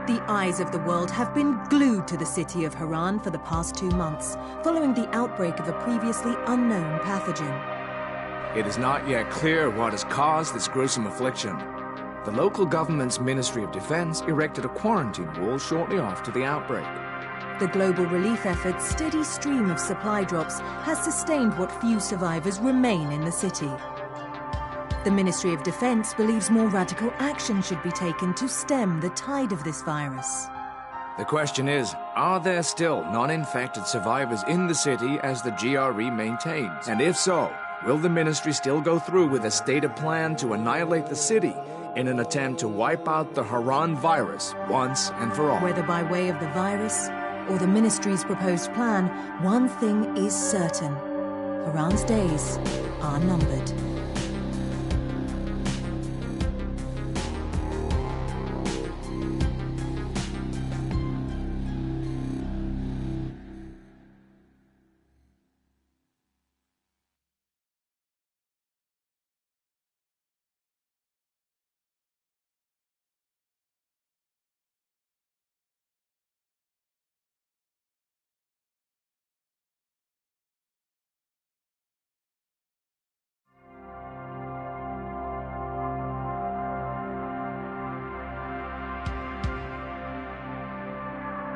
The eyes of the world have been glued to the city of Harran for the past 2 months, following the outbreak of a previously unknown pathogen. It is not yet clear what has caused this gruesome affliction. The local government's Ministry of Defense erected a quarantine wall shortly after the outbreak. The global relief effort's steady stream of supply drops has sustained what few survivors remain in the city. The Ministry of Defense believes more radical action should be taken to stem the tide of this virus. The question is, are there still non-infected survivors in the city as the GRE maintains? And if so, will the ministry still go through with a stated plan to annihilate the city in an attempt to wipe out the Harran virus once and for all? Whether by way of the virus or the ministry's proposed plan, one thing is certain: Harran's days are numbered.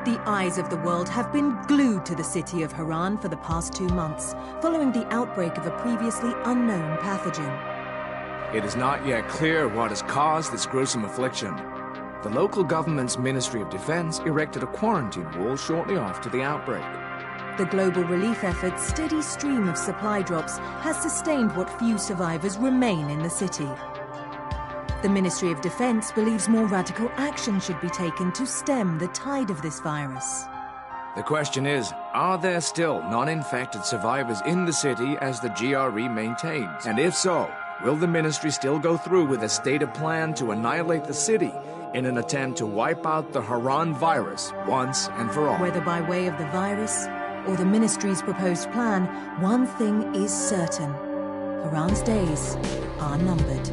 The eyes of the world have been glued to the city of Harran for the past 2 months, following the outbreak of a previously unknown pathogen. It is not yet clear what has caused this gruesome affliction. The local government's Ministry of Defense erected a quarantine wall shortly after the outbreak. The global relief effort's steady stream of supply drops has sustained what few survivors remain in the city. The Ministry of Defense believes more radical action should be taken to stem the tide of this virus. The question is, are there still non-infected survivors in the city as the GRE maintains? And if so, will the ministry still go through with a stated plan to annihilate the city in an attempt to wipe out the Harran virus once and for all? Whether by way of the virus or the ministry's proposed plan, one thing is certain: Harran's days are numbered.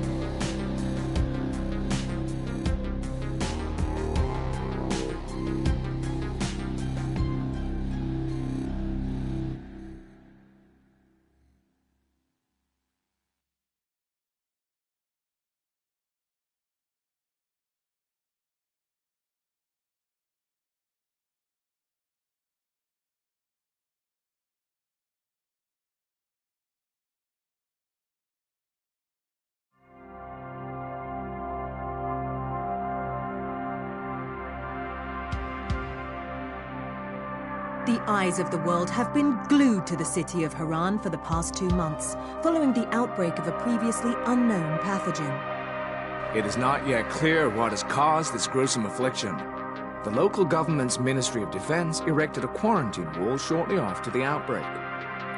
The eyes of the world have been glued to the city of Harran for the past 2 months, following the outbreak of a previously unknown pathogen. It is not yet clear what has caused this gruesome affliction. The local government's Ministry of Defense erected a quarantine wall shortly after the outbreak.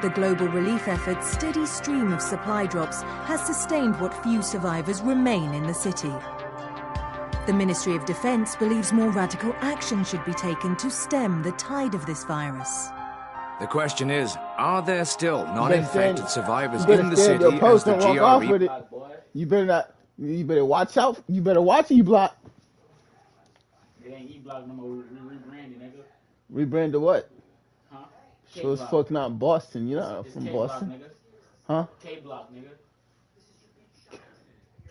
The global relief effort's steady stream of supply drops has sustained what few survivors remain in the city. The Ministry of Defense believes more radical action should be taken to stem the tide of this virus. The question is, are there still non-infected survivors in the city as the walk off with GRE? it. You better not. You better watch out. You better watch E-Block. It ain't E-Block no more. We rebranded, nigga. Rebranded what? Huh? So it's fucking not Boston. You're not It's from K-Block, Boston. nigga. Huh? K-Block, nigga.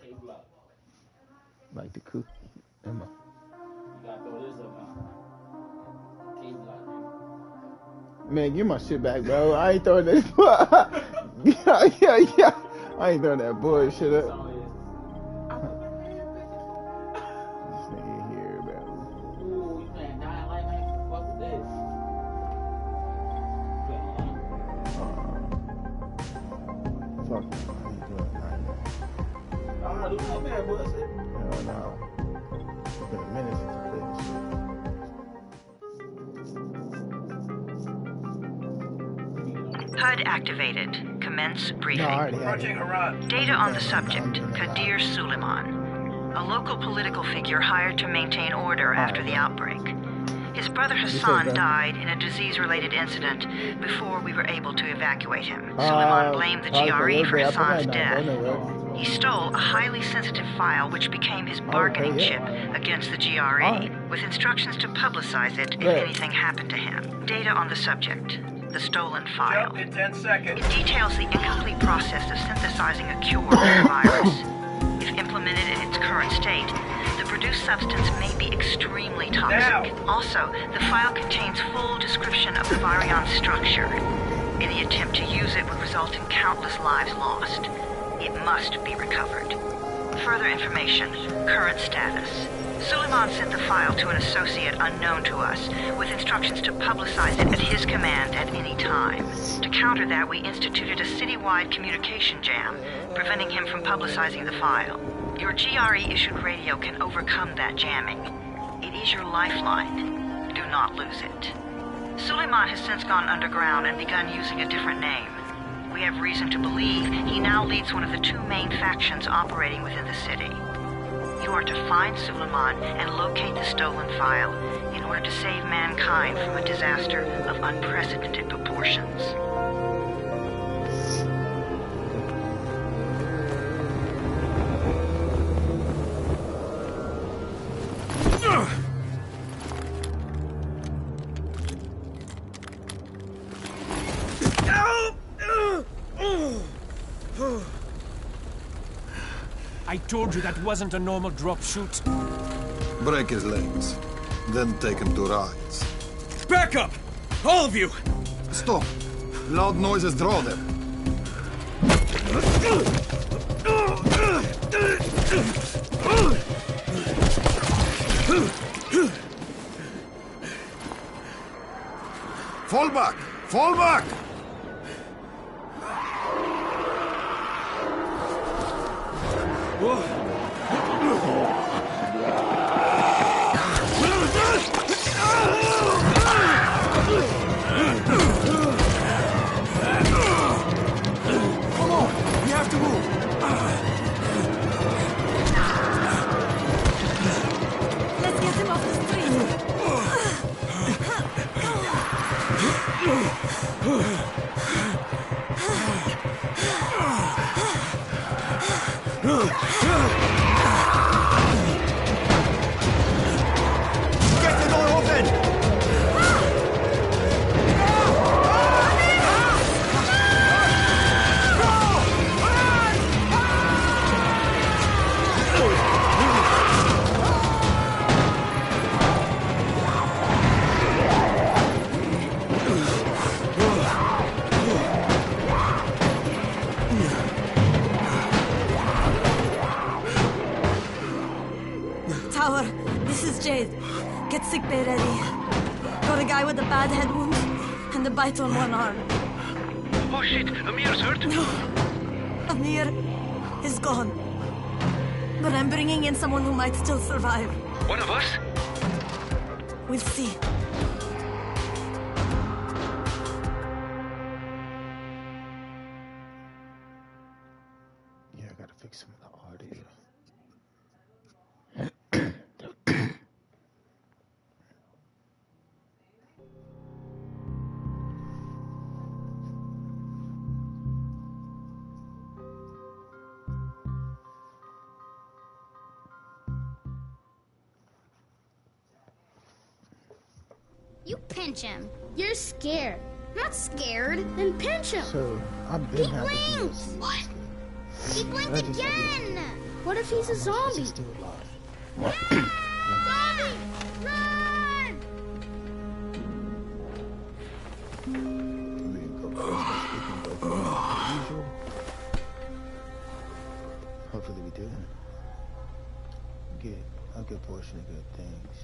K-Block. Like the coup. Emma. You gotta throw this up now. K-Block, nigga. Man, give my shit back, bro. I ain't throwing that. yeah. I ain't throwing that bullshit up. Song is. This nigga here, bro. Ooh, you playing Dying Light, man? What the fuck is this? Fuck no. I ain't doing that. I'm not doing no bad bullshit. Hell no. It's been a minute since I played this shit. HUD activated. Commence briefing. No, I already had it. Data on the subject, Kadir Suleiman, a local political figure hired to maintain order after the outbreak. His brother Hassan died in a disease-related incident before we were able to evacuate him. Suleiman blamed the GRE for Hassan's death. He stole a highly sensitive file which became his bargaining chip against the GRE, with instructions to publicize it if anything happened to him. Data on the subject. The stolen file. In 10 seconds. It details the incomplete process of synthesizing a cure for the virus. If implemented in its current state, the produced substance may be extremely toxic. Also, the file contains full description of the virion structure. Any attempt to use it would result in countless lives lost. It must be recovered. Further information. Current status. Suleiman sent the file to an associate unknown to us, with instructions to publicize it at his command at any time. To counter that, we instituted a citywide communication jam, preventing him from publicizing the file. Your GRE-issued radio can overcome that jamming. It is your lifeline. Do not lose it. Suleiman has since gone underground and begun using a different name. We have reason to believe he now leads one of the two main factions operating within the city. You are to find Suleiman and locate the stolen file in order to save mankind from a disaster of unprecedented proportions. I told you that wasn't a normal drop shoot. Break his legs, then take him to rides. Back up! All of you! Stop! Loud noises draw them. Fall back! Fall back! Come on! We have to move! Let's get him off the street. Get the door open! Tower, this is Jade. Get sickbay ready. Got a guy with a bad head wound and a bite on one arm. Oh shit, Amir's hurt? No, Amir is gone. But I'm bringing in someone who might still survive. One of us? We'll see. Yeah, I gotta fix some of the audio. You pinch him. You're scared. Not scared. Then pinch him. So, I've He been having blinks. this. What? He blinked I just- again. What if he's a zombie? He's still alive. Zombie! Run! We can go first. We can go first as usual. Hopefully we do. Get a good portion of good things.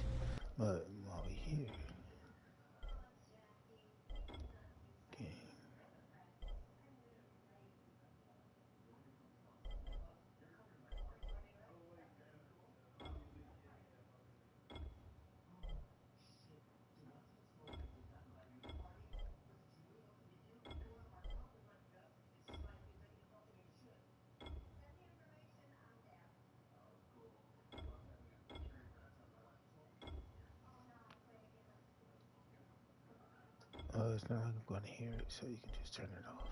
But while we're here. Okay. It's not like I'm going to hear it, so you can just turn it off.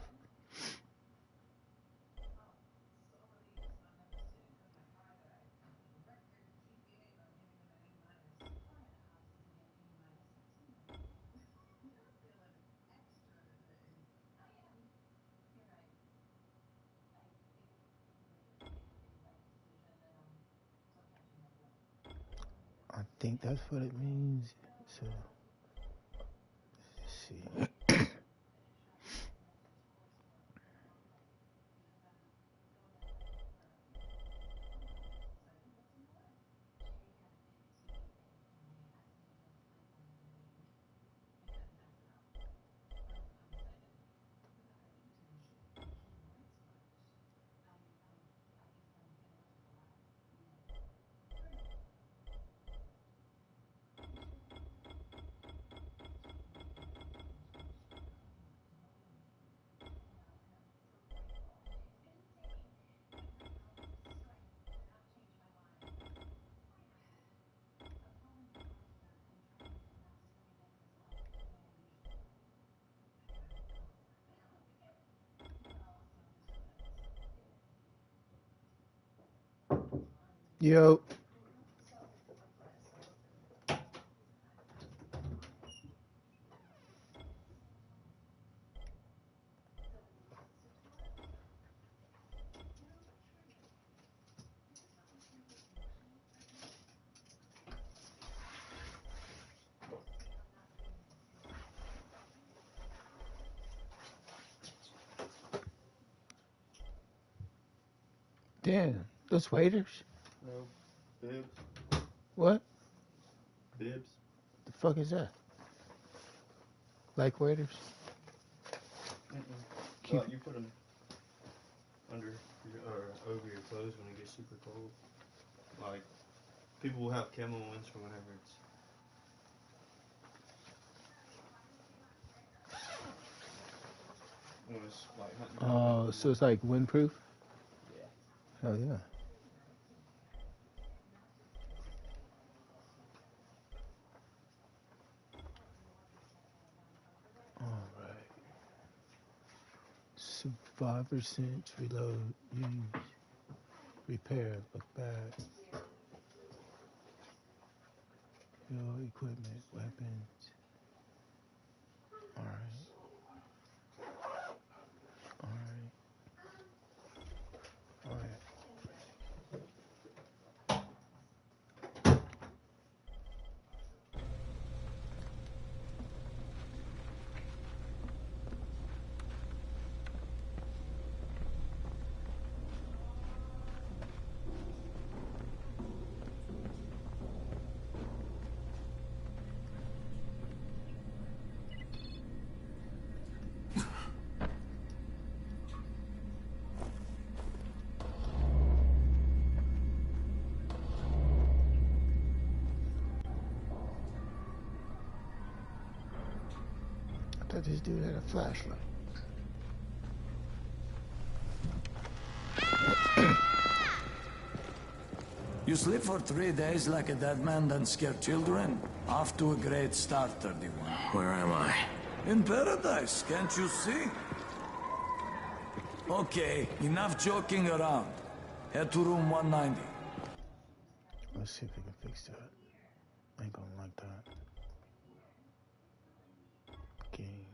think that's what it means. So, let's see. Yo. Damn, those waiters? No. Bibs. What? Bibs. The fuck is that? Like waiters? Well, you put them under your, or over your clothes when it gets super cold. Like, people will have camo ones for whenever it's... When it's like hunting. Oh, so it's like windproof? Yeah. Hell yeah. Alright. Survivor sense, reload, use, repair, look back. Fuel, equipment, weapons. Alright. Alright. Alright. I thought this dude had a flashlight. You sleep for 3 days like a dead man, then scare children? Off to a great start, 31. Where am I? In paradise, can't you see? Okay, enough joking around. Head to room 190. Let's see if we can fix that. Ain't gonna like that. Game.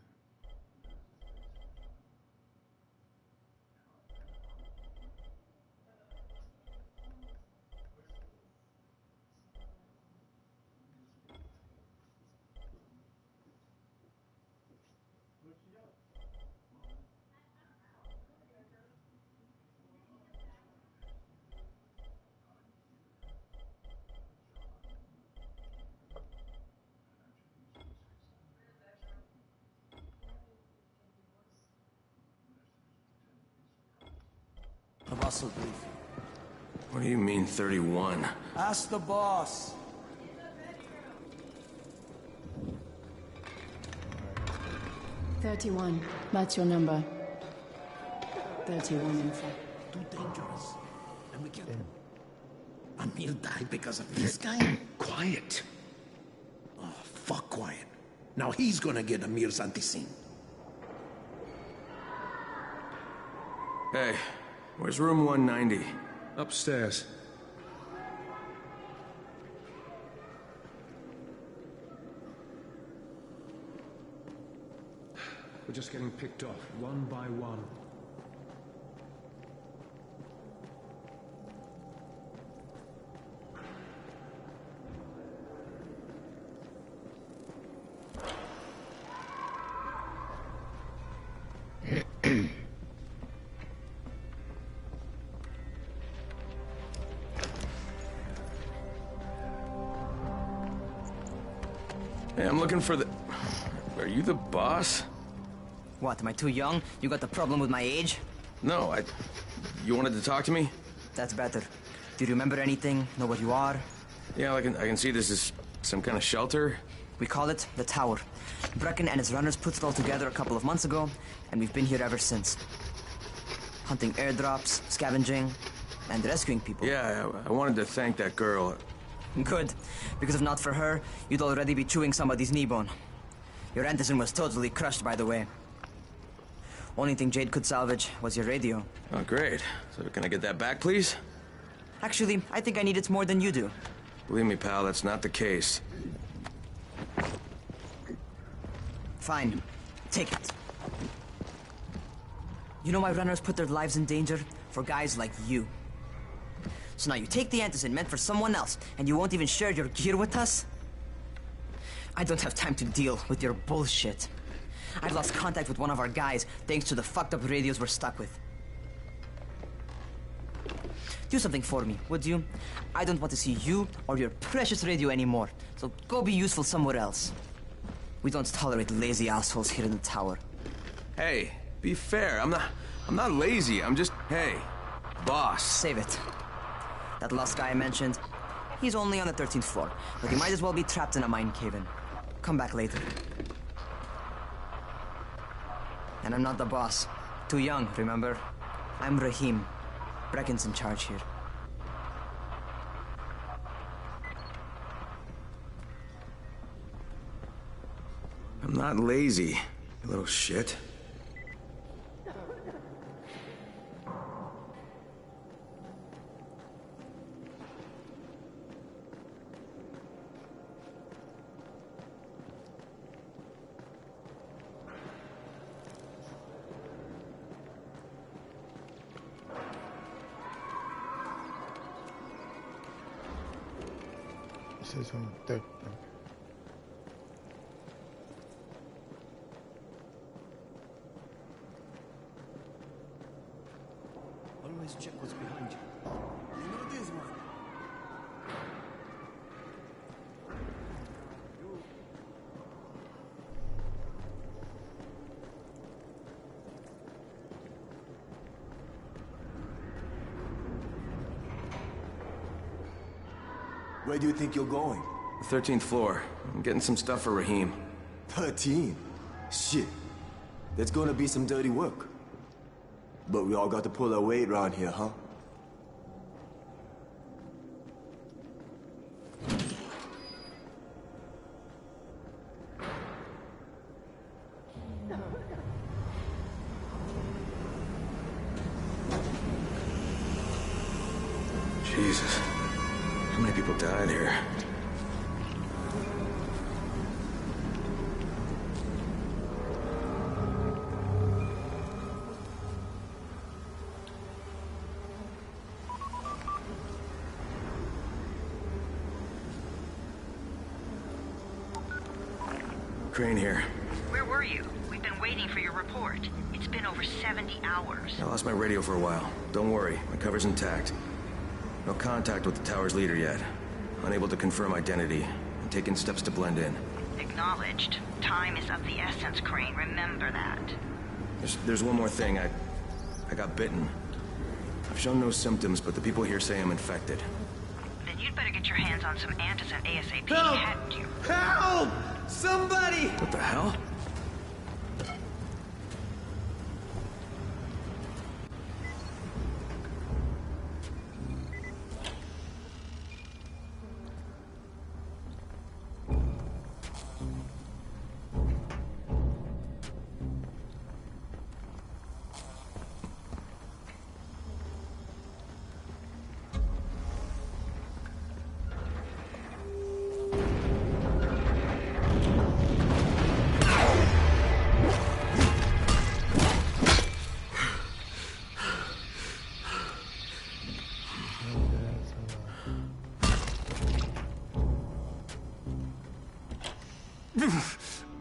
The boss will brief you. What do you mean, 31? Ask the boss. "31. That's your number. 31, in fact. Too dangerous. And we can't... Amir died because of this guy? Quiet. Oh, fuck quiet. Now he's gonna get Amir's anti-scene. Hey, where's room 190? Upstairs. We're just getting picked off, one by one. Hey, I'm looking for the... Are you the boss? What, am I too young? You got the problem with my age? No, You wanted to talk to me? That's better. Do you remember anything? Know what you are? Yeah, I can see this is some kind of shelter. We call it the Tower. Brecken and his runners put it all together a couple of months ago, and we've been here ever since. Hunting airdrops, scavenging, and rescuing people. Yeah, I wanted to thank that girl. Good, because if not for her, you'd already be chewing somebody's knee bone. Your Anderson was totally crushed, by the way. Only thing Jade could salvage was your radio. Oh, great. So can I get that back, please? Actually, I think I need it more than you do. Believe me, pal, that's not the case. Fine. Take it. You know why runners put their lives in danger? For guys like you. So now you take the Anderson meant for someone else, and you won't even share your gear with us? I don't have time to deal with your bullshit. I've lost contact with one of our guys thanks to the fucked up radios we're stuck with. Do something for me, would you? I don't want to see you or your precious radio anymore, so go be useful somewhere else. We don't tolerate lazy assholes here in the Tower. Hey, be fair. I'm not lazy. I'm just, hey, boss. Save it. That last guy I mentioned, he's only on the 13th floor, but he might as well be trapped in a mine cave-in. Come back later. And I'm not the boss. Too young, remember? I'm Rahim. Brecken's in charge here. I'm not lazy, you little shit. It says on the deck, bro. Always check what's behind you. You know this one. Where do you think you're going? The 13th floor. I'm getting some stuff for Rahim. 13? Shit. There's gonna be some dirty work. But we all got to pull our weight around here, huh? Jesus. How many people died here? Crane here. Where were you? We've been waiting for your report. It's been over 70 hours. I lost my radio for a while. Don't worry, my cover's intact. No contact with the tower's leader yet. Unable to confirm identity. I'm taking steps to blend in. Acknowledged. Time is of the essence, Crane. Remember that. There's one more thing. I got bitten. I've shown no symptoms, but the people here say I'm infected. Then you'd better get your hands on some Antizin ASAP, Help! hadn't you? Help! Somebody! What the hell?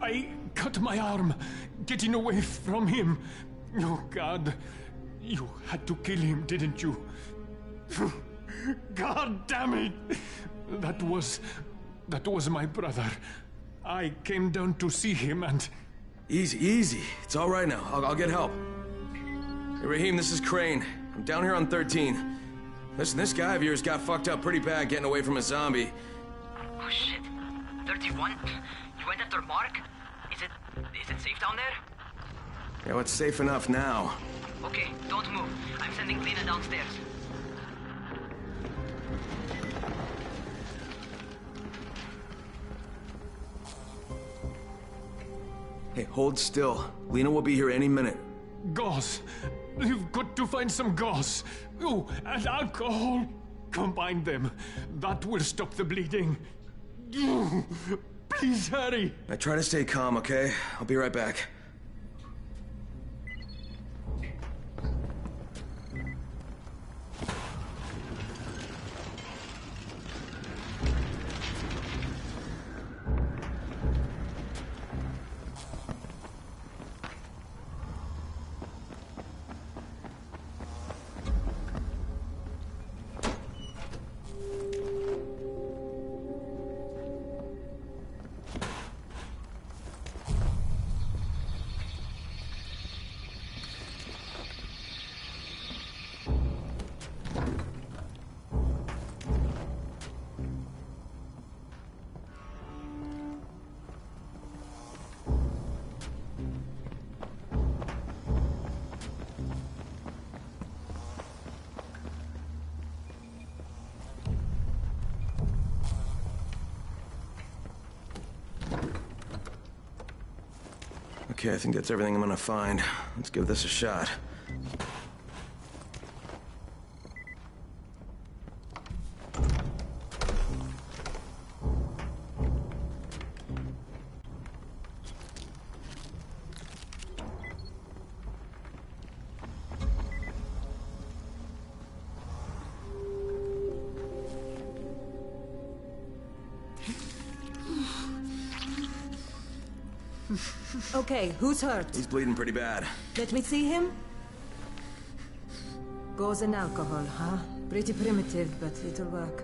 I cut my arm, getting away from him. Oh, God. You had to kill him, didn't you? God damn it! That was my brother. I came down to see him and... Easy, easy. It's all right now. I'll get help. Hey, Rahim, this is Crane. I'm down here on 13. Listen, this guy of yours got fucked up pretty bad getting away from a zombie. Oh shit. 31? You went after Mark? Is it safe down there? Yeah, well, it's safe enough now. Okay, don't move. I'm sending Lena downstairs. Hey, hold still. Lena will be here any minute. Gauze. You've got to find some gauze. Oh, and alcohol. Combine them. That will stop the bleeding. Please hurry. Now try to stay calm, okay? I'll be right back. Okay, I think that's everything I'm gonna find. Let's give this a shot. Okay, who's hurt? He's bleeding pretty bad. Let me see him. Gauze and alcohol, huh? Pretty primitive, but it'll work.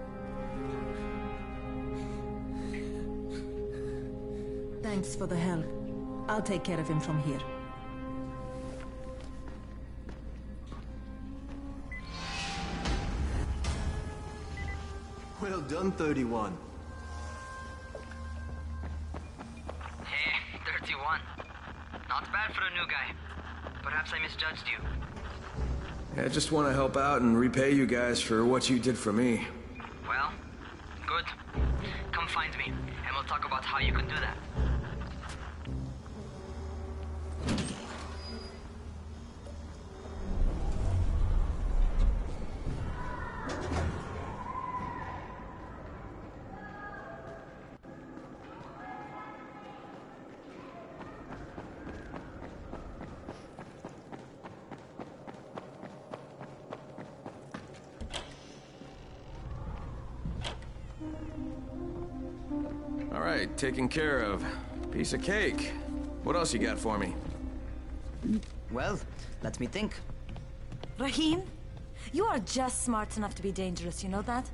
Thanks for the help. I'll take care of him from here. Well done, 31. Hey, 31. Not bad for a new guy. Perhaps I misjudged you. Yeah, I just want to help out and repay you guys for what you did for me. Well, good. Come find me, and we'll talk about how you can do that. All right, taken care of. Piece of cake. What else you got for me? Well, let me think. Rahim, you are just smart enough to be dangerous, you know that?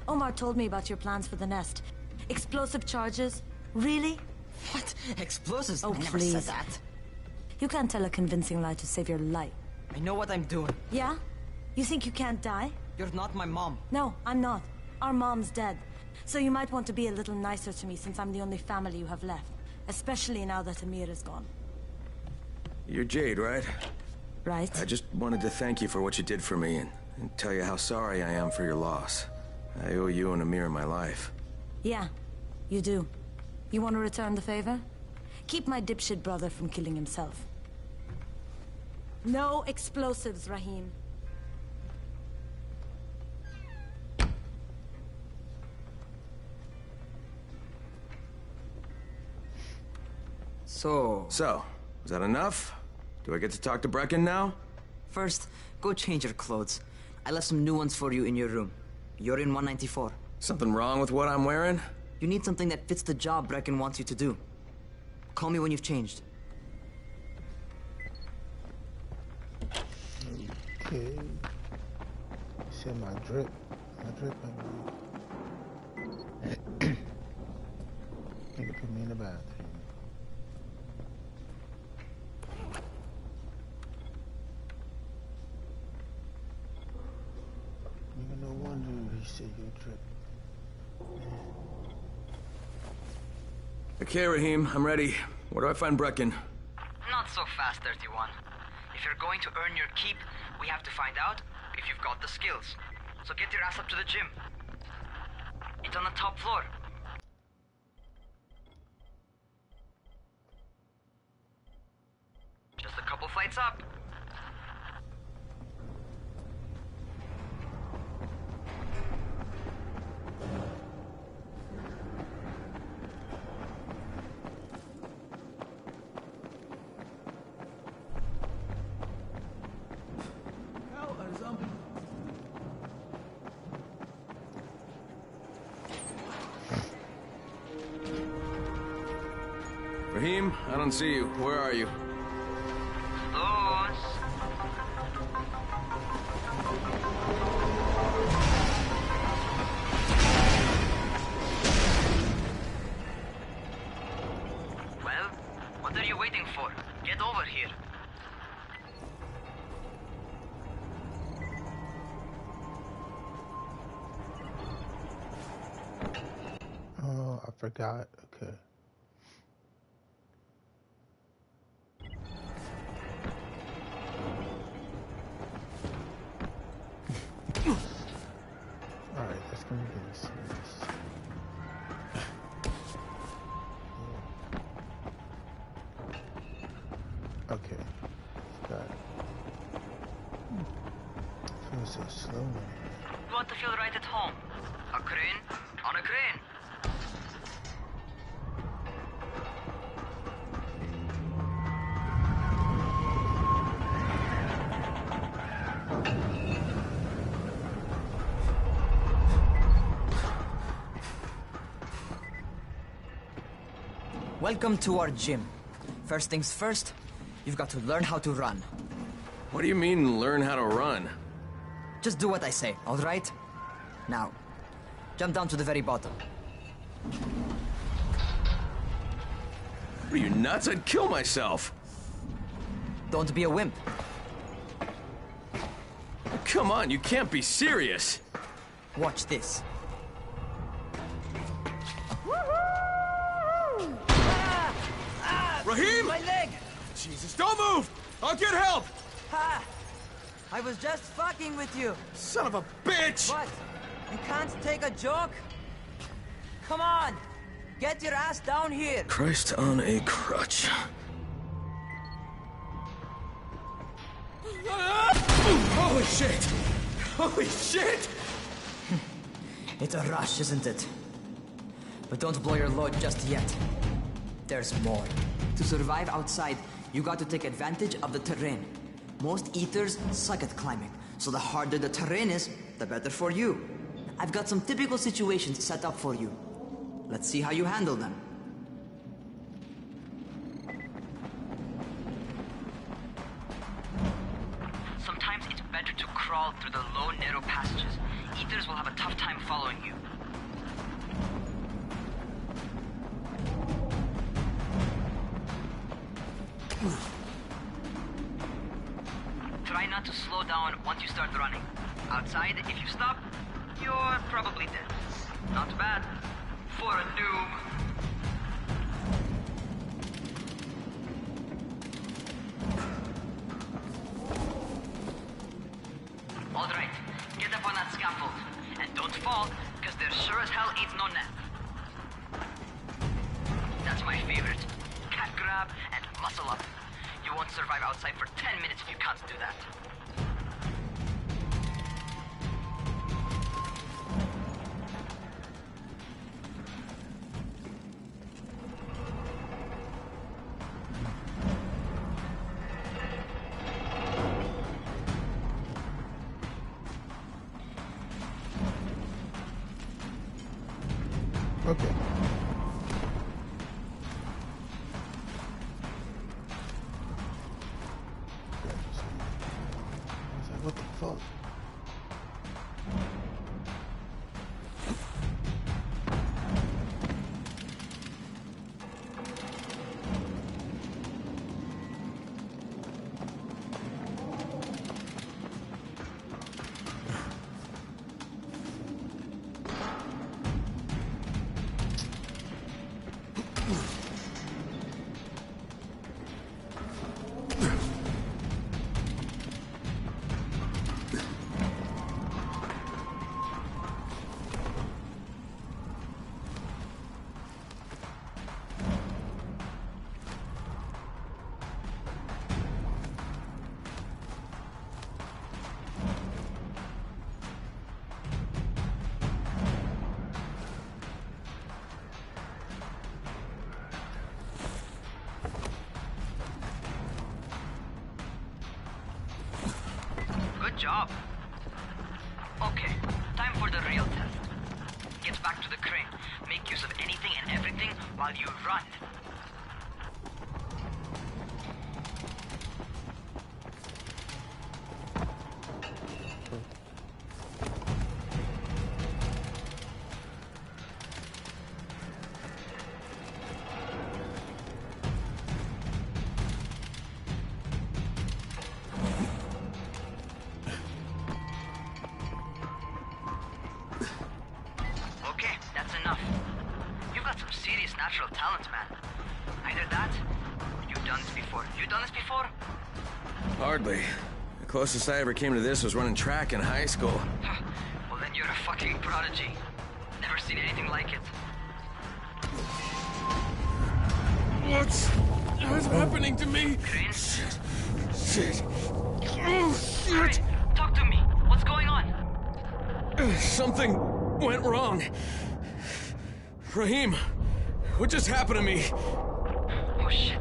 Omar told me about your plans for the nest. Explosive charges? Really? What? Explosives? Oh, I never please. said that. You can't tell a convincing lie to save your life. I know what I'm doing. Yeah? You think you can't die? You're not my mom. No, I'm not. Our mom's dead. So you might want to be a little nicer to me since I'm the only family you have left. Especially now that Amir is gone. You're Jade, right? Right. I just wanted to thank you for what you did for me and tell you how sorry I am for your loss. I owe you and Amir my life. Yeah, you do. You want to return the favor? Keep my dipshit brother from killing himself. No explosives, Rahim. So, is that enough? Do I get to talk to Brecken now? First, go change your clothes. I left some new ones for you in your room. You're in 194. Something wrong with what I'm wearing? You need something that fits the job Brecken wants you to do. Call me when you've changed. Okay. Said my drip. My drip, I believe. Look at me in the bathroom. Nigga, no wonder he said you trip. Okay, Rahim, I'm ready. Where do I find Brecken? Not so fast, 31. If you're going to earn your keep, we have to find out if you've got the skills. So get your ass up to the gym. It's on the top floor. Just a couple flights up. Rahim, I don't see you. Where are you? Well, what are you waiting for? Get over here. Oh, I forgot. Okay. Alright, let's go get this. Okay. Got it. Feels so slow. You want to feel right at home? A crane? On a crane. Welcome to our gym. First things first, you've got to learn how to run. What do you mean, learn how to run? Just do what I say, all right? Now, jump down to the very bottom. Are you nuts? I'd kill myself. Don't be a wimp. Come on, you can't be serious. Watch this. Rahim! My leg! Jesus, don't move! I'll get help! Ha! I was just fucking with you. Son of a bitch! What? You can't take a joke? Come on! Get your ass down here! Christ on a crutch. Holy shit! Holy shit! It's a rush, isn't it? But don't blow your load just yet. There's more. To survive outside, you got to take advantage of the terrain. Most eaters suck at climbing, so the harder the terrain is, the better for you. I've got some typical situations set up for you. Let's see how you handle them. Sometimes it's better to crawl through the low, narrow passages. Eaters will have a tough time following you. Try not to slow down once you start running. Outside, if you stop, you're probably dead. Not bad for a noob. All right, get up on that scaffold. And don't fall, because there sure as hell ain't no net. That's my favorite. Cat grab and muscle up. You won't survive outside for 10 minutes if you can't do that. Okay. What the fuck? job. Okay, time for the real test. Get back to the crane. Make use of anything and everything while you run. Natural talent, man. Either that, or you've done this before. You done this before? Hardly. The closest I ever came to this was running track in high school. Well, then you're a fucking prodigy. Never seen anything like it. What's happening to me? Crane? Shit. Oh, shit. Crane, talk to me. What's going on? Something went wrong. Rahim, what just happened to me? Oh shit.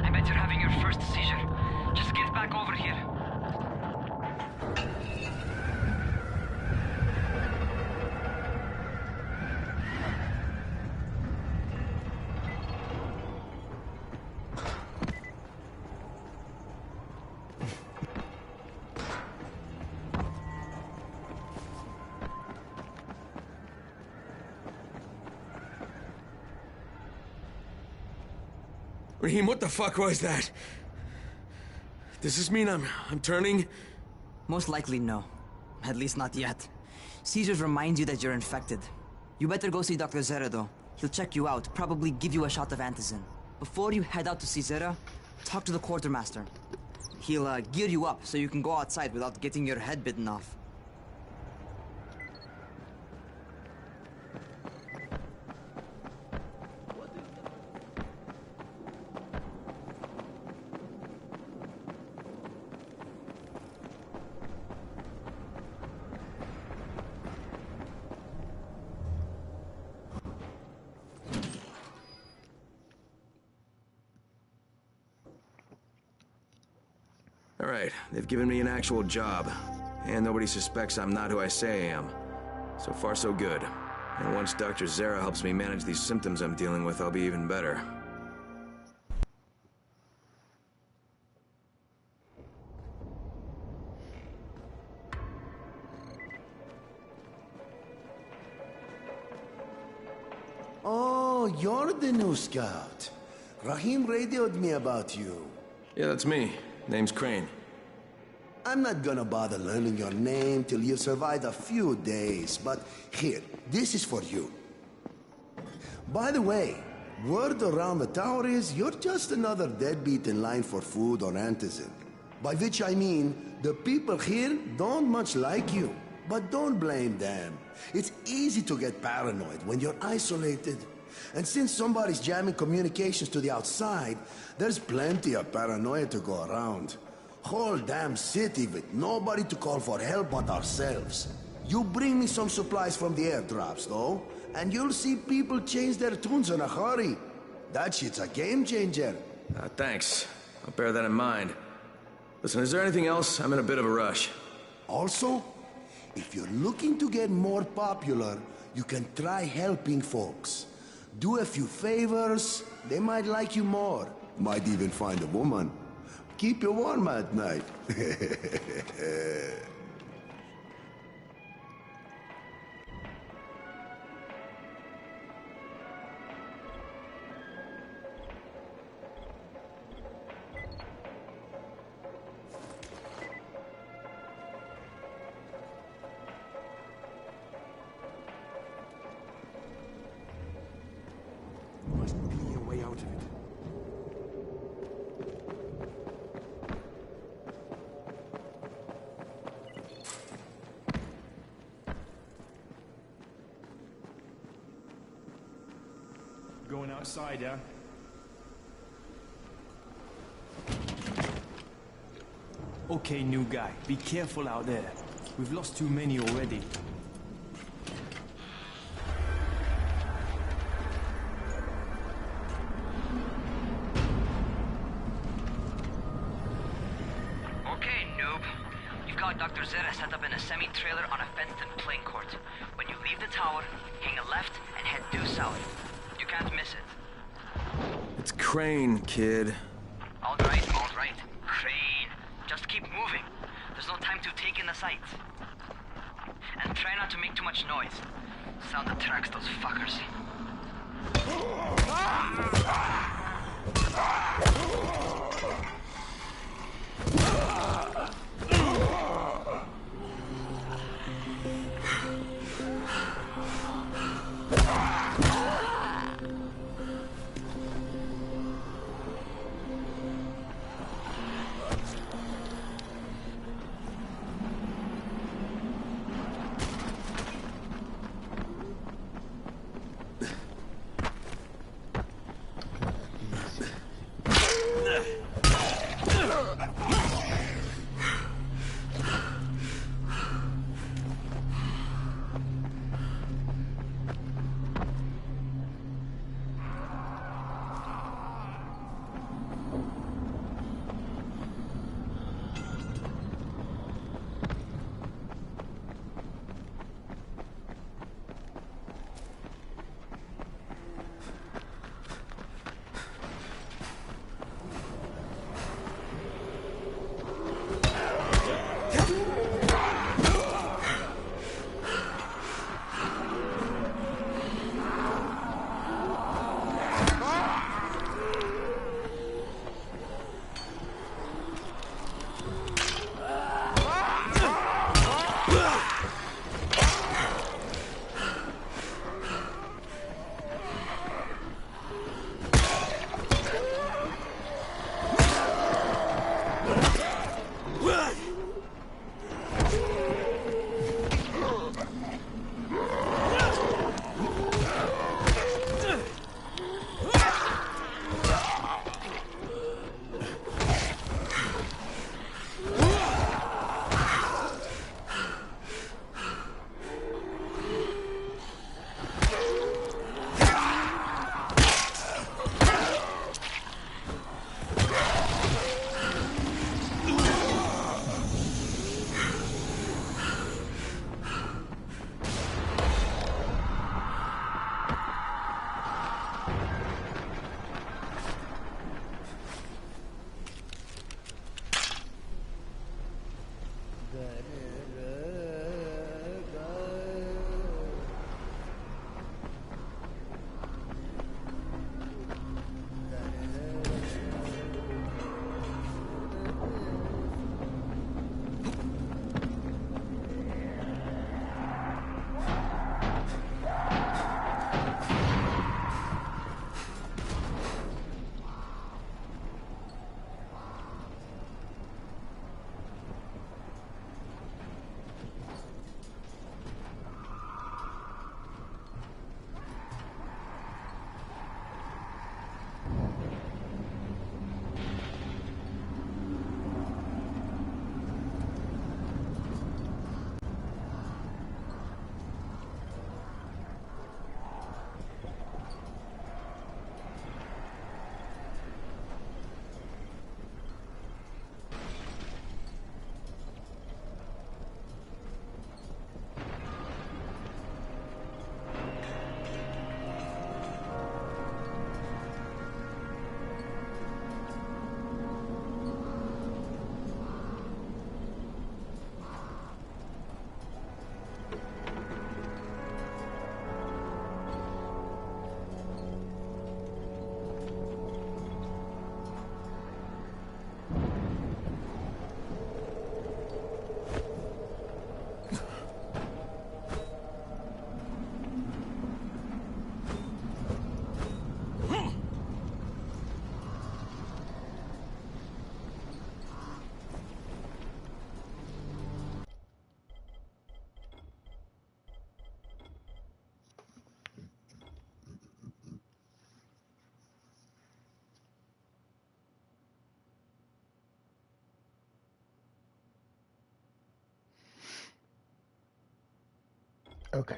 I bet you're having your first seizure. Just get back over here. Rahim, what the fuck was that? Does this mean I'm turning? Most likely no. At least not yet. Seizures remind you that you're infected. You better go see Dr. Zere though. He'll check you out, probably give you a shot of antizin. Before you head out to see Zere, talk to the quartermaster. He'll gear you up so you can go outside without getting your head bitten off. All right, they've given me an actual job, and nobody suspects I'm not who I say I am. So far, so good. And once Dr. Zere helps me manage these symptoms I'm dealing with, I'll be even better. Oh, you're the new scout. Rahim radioed me about you. Yeah, that's me. Name's Crane. I'm not gonna bother learning your name till you've survived a few days, but here, this is for you. By the way, word around the tower is you're just another deadbeat in line for food or antizin. By which I mean, the people here don't much like you. But don't blame them. It's easy to get paranoid when you're isolated. And since somebody's jamming communications to the outside, there's plenty of paranoia to go around. Whole damn city with nobody to call for help but ourselves. You bring me some supplies from the airdrops, though, and you'll see people change their tunes in a hurry. That shit's a game changer. Thanks. I'll bear that in mind. Listen, is there anything else? I'm in a bit of a rush. Also, if you're looking to get more popular, you can try helping folks. Do a few favors, they might like you more. Might even find a woman. Keep you warm at night. Must be a way out of it. Going outside, yeah? Okay, new guy. Be careful out there. We've lost too many already. Okay, noob. You've got Dr. Zera set up in a semi-trailer on a fenced-in playing court. When you leave the tower, hang a left and head due south. You can't miss it. It's Crane, kid. All right. Crane. Just keep moving. There's no time to take in the sights. And try not to make too much noise. Sound attracts those fuckers. Okay.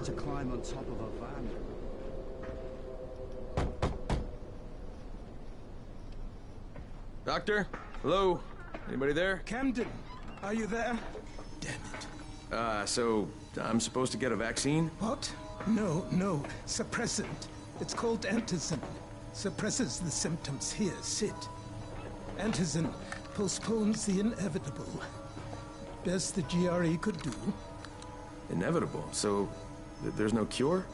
to climb on top of a van. Doctor? Hello? Anybody there? Camden, are you there? So I'm supposed to get a vaccine? What? No. Suppressant. It's called Antizin. Suppresses the symptoms. Here, sit. Antizin postpones the inevitable. Best the GRE could do. Inevitable? So there's no cure?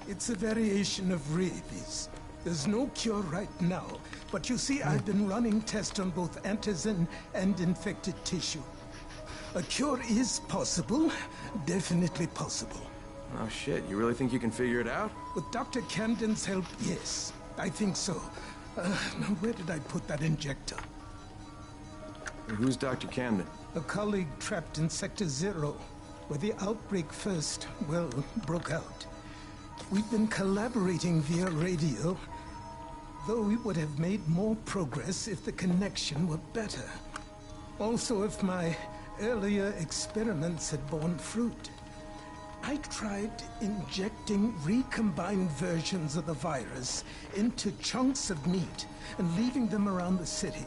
It's a variation of rabies. There's no cure right now, but you see, I've been running tests on both Antizin and infected tissue. A cure is possible, definitely possible. Oh shit, you really think you can figure it out? With Dr. Camden's help, yes. I think so. Now where did I put that injector? Who's Dr. Camden? A colleague trapped in Sector Zero, where the outbreak first, well, broke out. We've been collaborating via radio, though we would have made more progress if the connection were better. Also, if my earlier experiments had borne fruit. I tried injecting recombined versions of the virus into chunks of meat and leaving them around the city,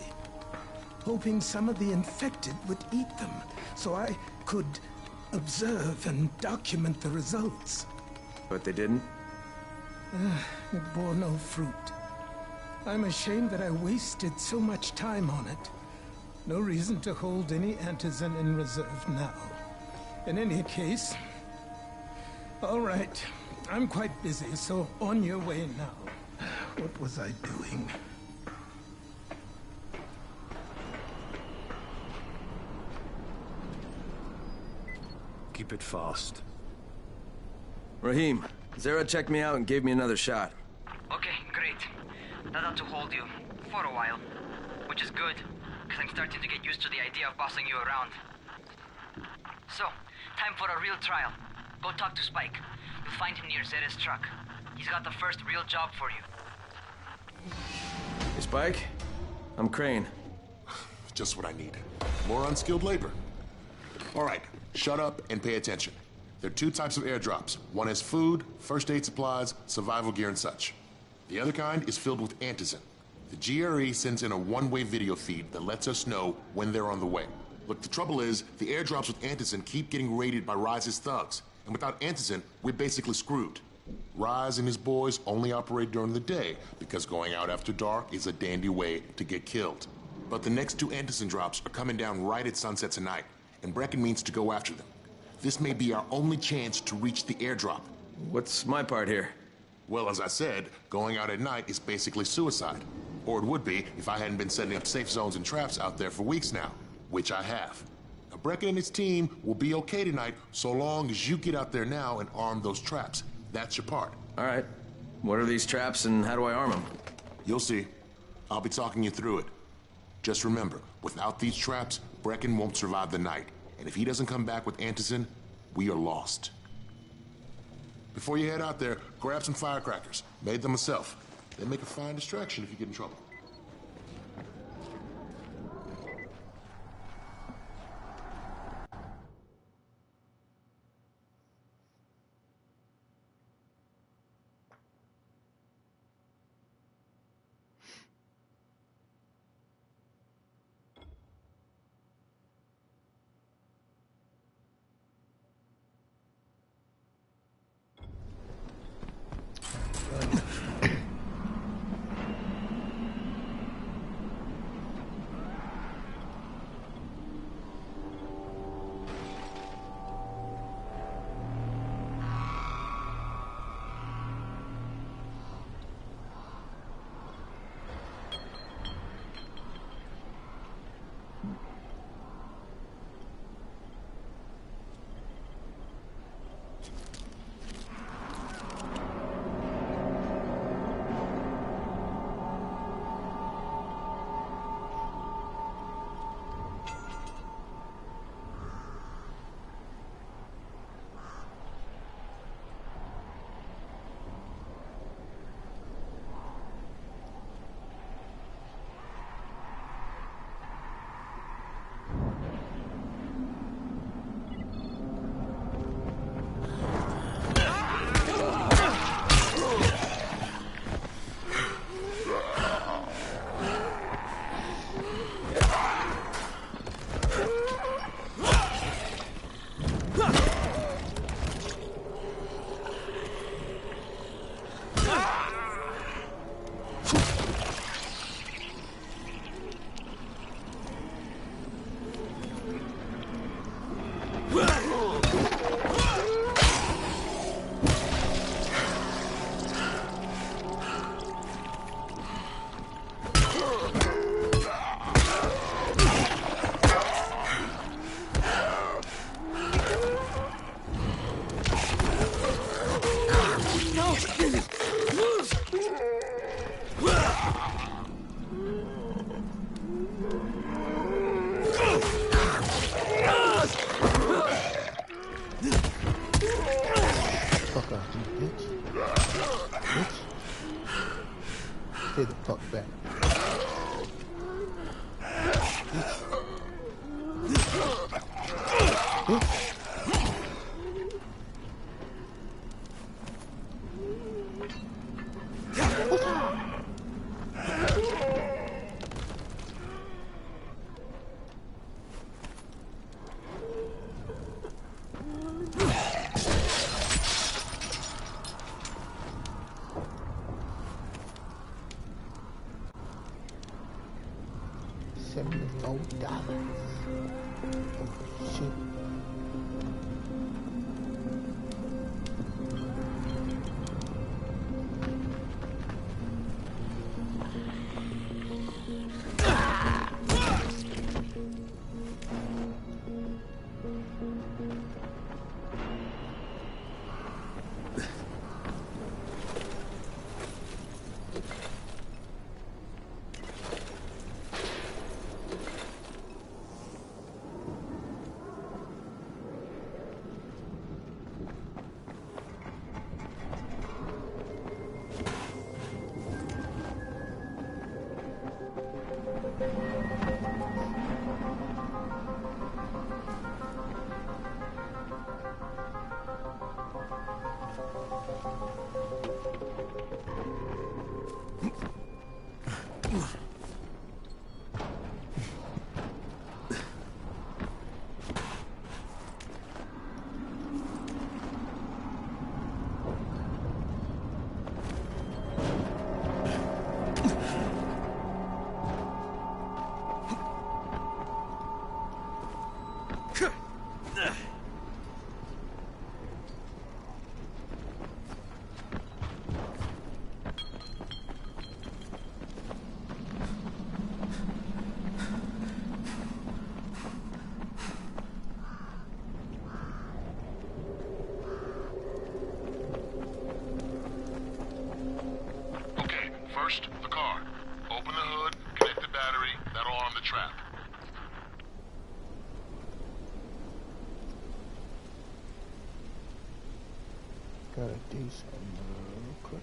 hoping some of the infected would eat them so I could observe and document the results. But they didn't? It bore no fruit. I'm ashamed that I wasted so much time on it. No reason to hold any Antizin in reserve now. In any case... All right. I'm quite busy, so on your way now. What was I doing? Keep it fast. Rahim, Zere checked me out and gave me another shot. Okay, great. That ought to hold you. For a while. Which is good, because I'm starting to get used to the idea of bossing you around. So, time for a real trial. Go talk to Spike. You'll find him near Zere's truck. He's got the first real job for you. Hey, Spike. I'm Crane. Just what I need. More unskilled labor. All right, shut up and pay attention. There are two types of airdrops. One is food, first aid supplies, survival gear, and such. The other kind is filled with Antizin. The GRE sends in a one-way video feed that lets us know when they're on the way. Look, the trouble is, the airdrops with Antizin keep getting raided by Rais's thugs. And without Antizin, we're basically screwed. Rais and his boys only operate during the day because going out after dark is a dandy way to get killed. But the next two Antizin drops are coming down right at sunset tonight, and Brecken means to go after them. This may be our only chance to reach the airdrop. What's my part here? Well, as I said, going out at night is basically suicide. Or it would be if I hadn't been setting up safe zones and traps out there for weeks now, which I have. Now, Brecken and his team will be okay tonight so long as you get out there now and arm those traps. That's your part. All right. What are these traps and how do I arm them? You'll see. I'll be talking you through it. Just remember, without these traps, Brecken won't survive the night. And if he doesn't come back with Antizin, we are lost. Before you head out there, grab some firecrackers. Made them myself. They make a fine distraction if you get in trouble. Fuck off, you bitch. Bitch. Stay the fuck back. Bitch. $74. Oh shit. First, the car. Open the hood, connect the battery, that'll arm the trap. Gotta do something real quick.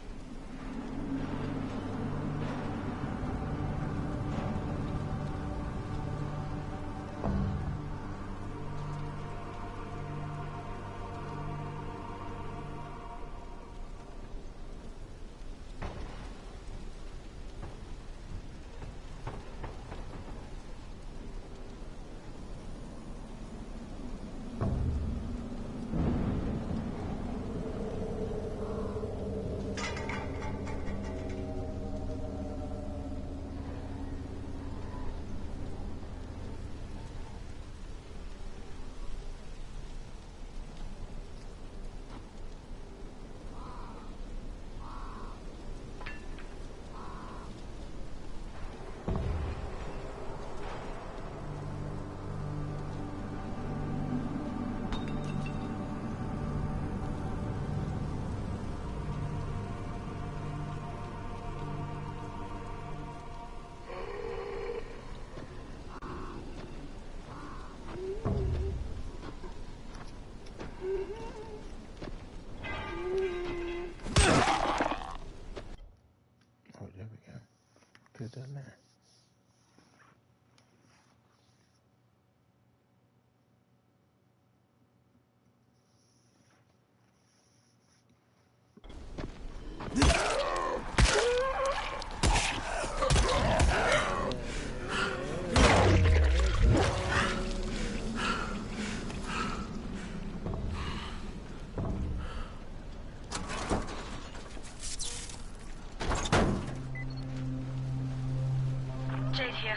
Oh, there we go. Put it in there. Jade here.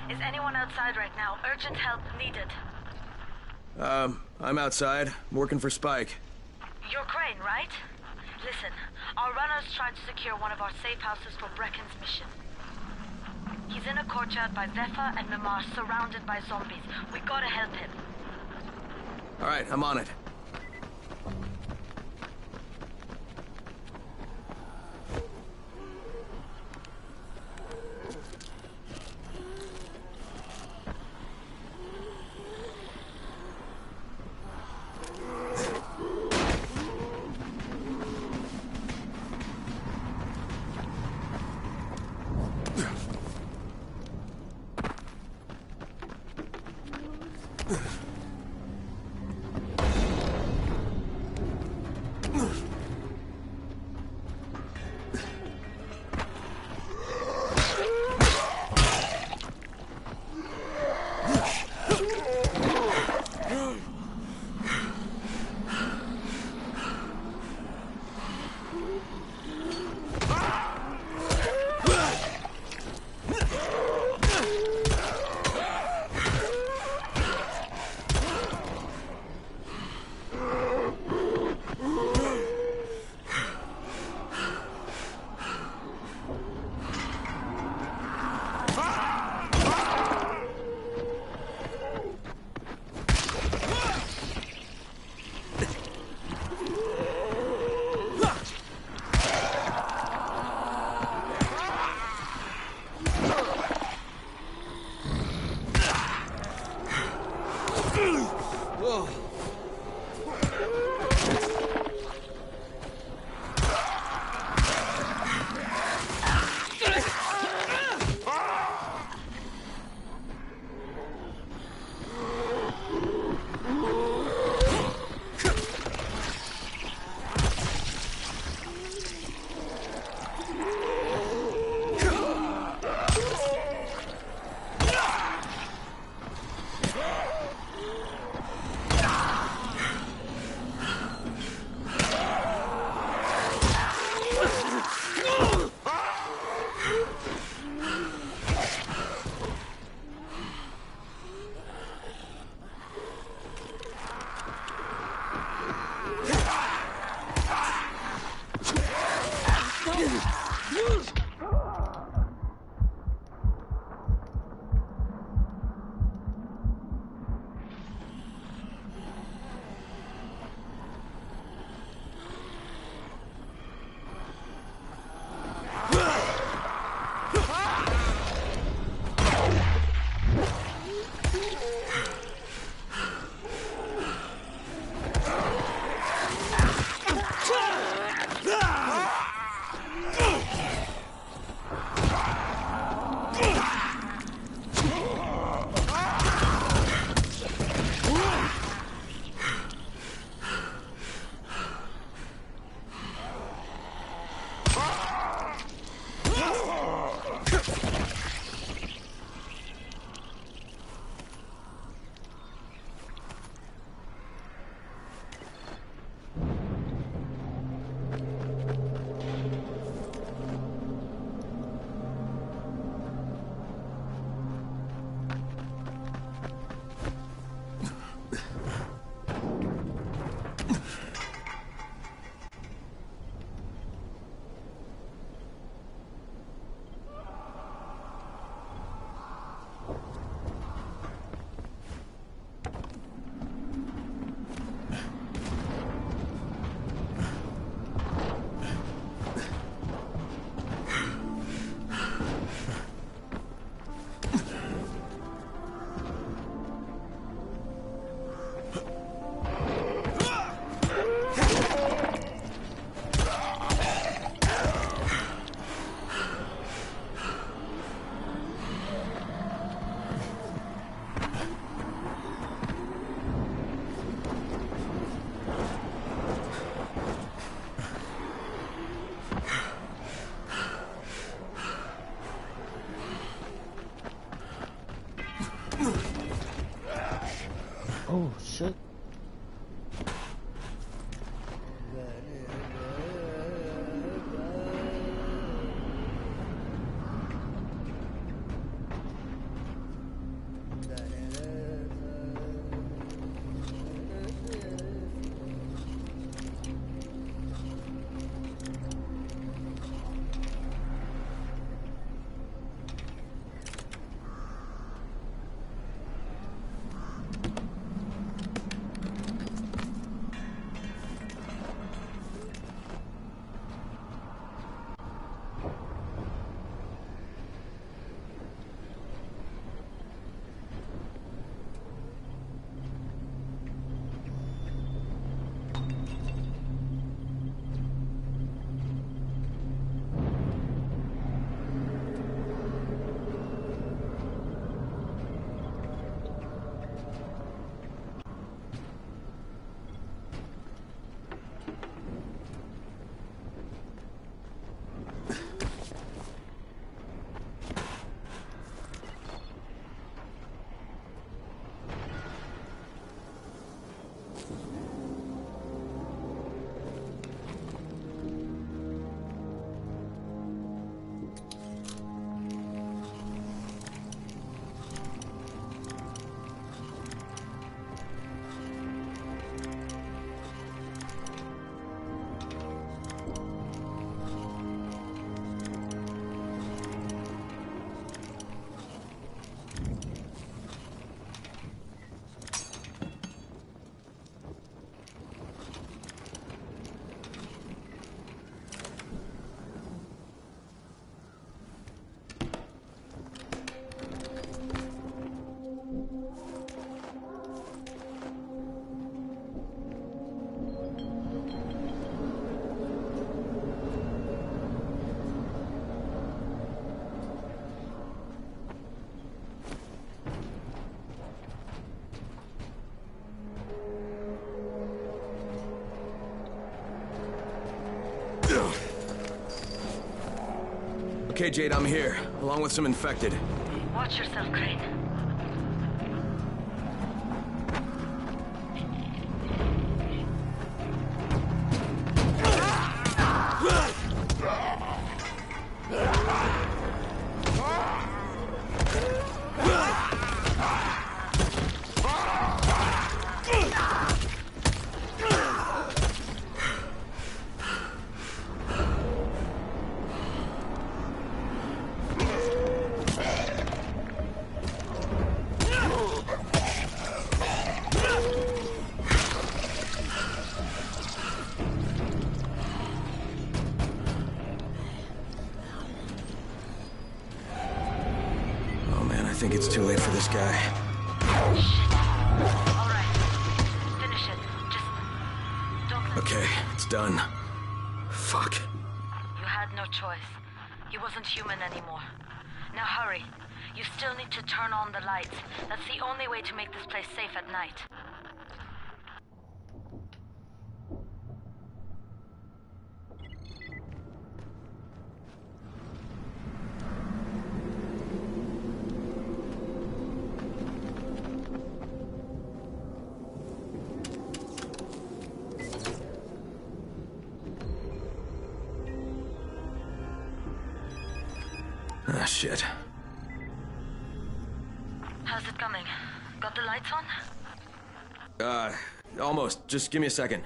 Is anyone outside right now? Urgent help needed. I'm outside, working for Spike. You're Crane, right? Listen, our runner's trying to secure one of our safe houses for Brecken's mission. He's in a courtyard by Vefa and Mimar, surrounded by zombies. We gotta help him. Alright, I'm on it. Oh, shit. Okay, Jade, I'm here, along with some infected. Watch yourself, Crane. I think it's too late for this guy. Alright. Finish it. Just don't... Okay, it's done. Fuck. You had no choice. He wasn't human anymore. Now hurry. You still need to turn on the lights. That's the only way to make this place safe at night. Ah, shit. How's it coming? Got the lights on? Almost. Just give me a second.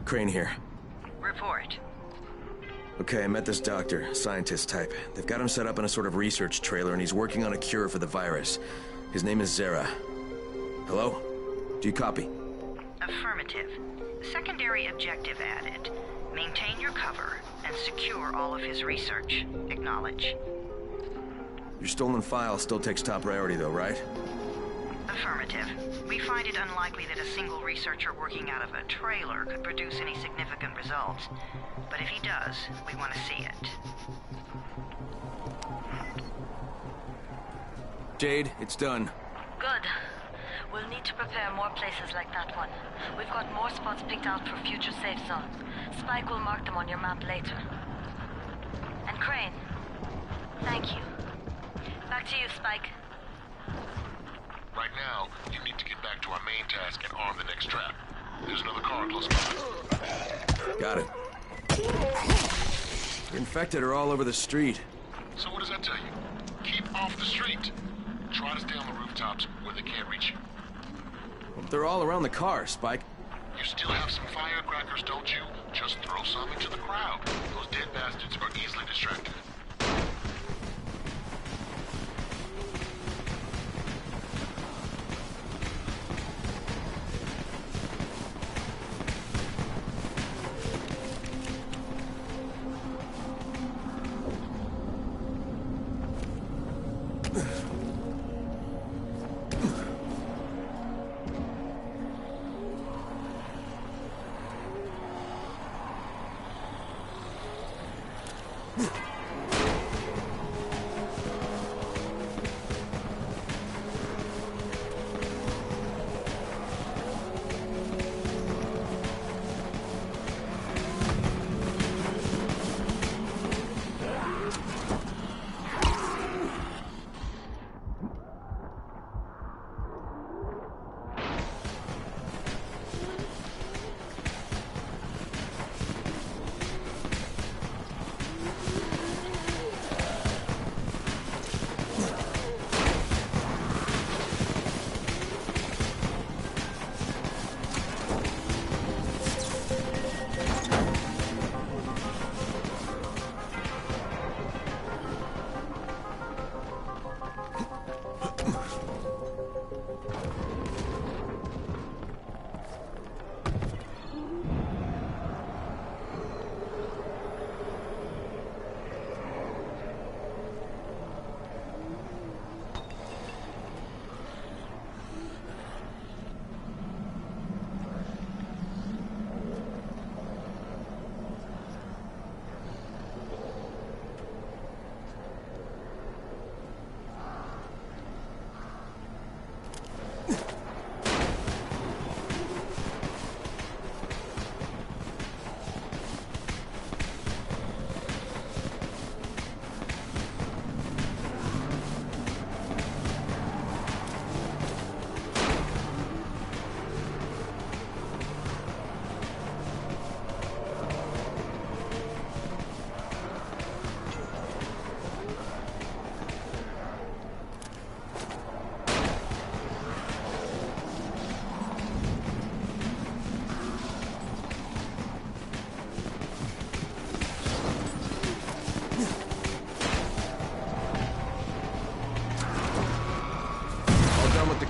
Crane here. Report. Okay, I met this doctor, scientist type. They've got him set up in a sort of research trailer, and he's working on a cure for the virus. His name is Zere. Hello? Do you copy? Affirmative. Secondary objective added. Maintain your cover and secure all of his research. Acknowledge. Your stolen file still takes top priority, though, right? Affirmative. We find it unlikely that a single researcher working out of a trailer could produce any significant results. But if he does, we want to see it. Jade, it's done. Good. We'll need to prepare more places like that one. We've got more spots picked out for future safe zones. Spike will mark them on your map later. And Crane, thank you. Back to you, Spike. Right now, you need to get back to our main task and arm the next trap. There's another car close by. Got it. The infected are all over the street. So what does that tell you? Keep off the street. Try to stay on the rooftops where they can't reach you. Well, they're all around the car, Spike. You still have some firecrackers, don't you? Just throw some into the crowd. Those dead bastards are easily distracted.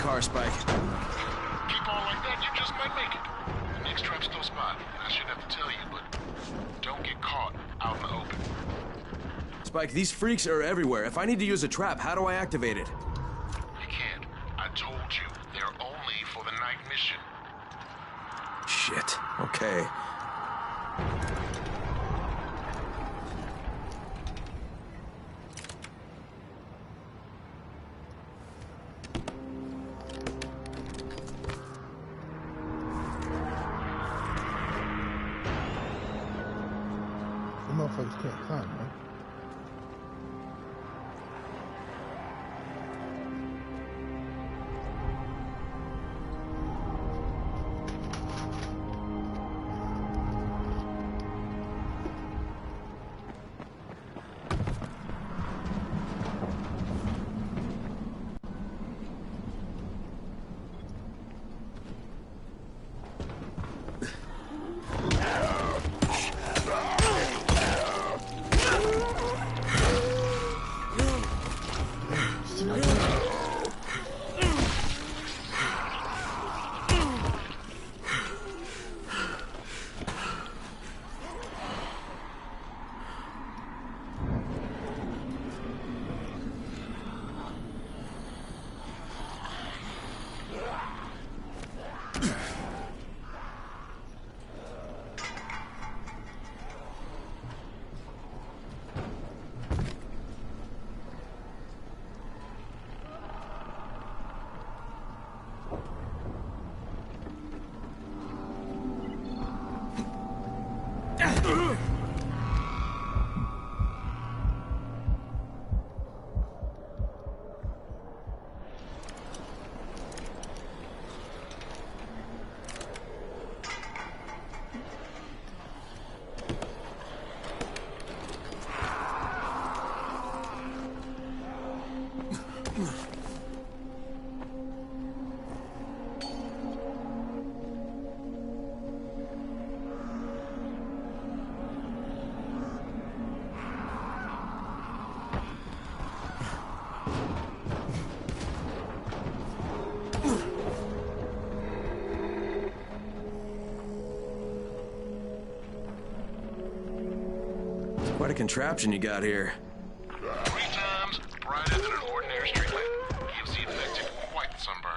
car, Spike. Keep on like that, you just might make it. The next trap's close by, and I shouldn't have to tell you, but don't get caught out in the open. Spike, these freaks are everywhere. If I need to use a trap, how do I activate it? You can't. I told you, they're only for the night mission. Shit. Okay. The motherfuckers can't climb, man. Quite a contraption you got here. 3 times brighter than an ordinary streetlight. Gives the infected quite the sunburn.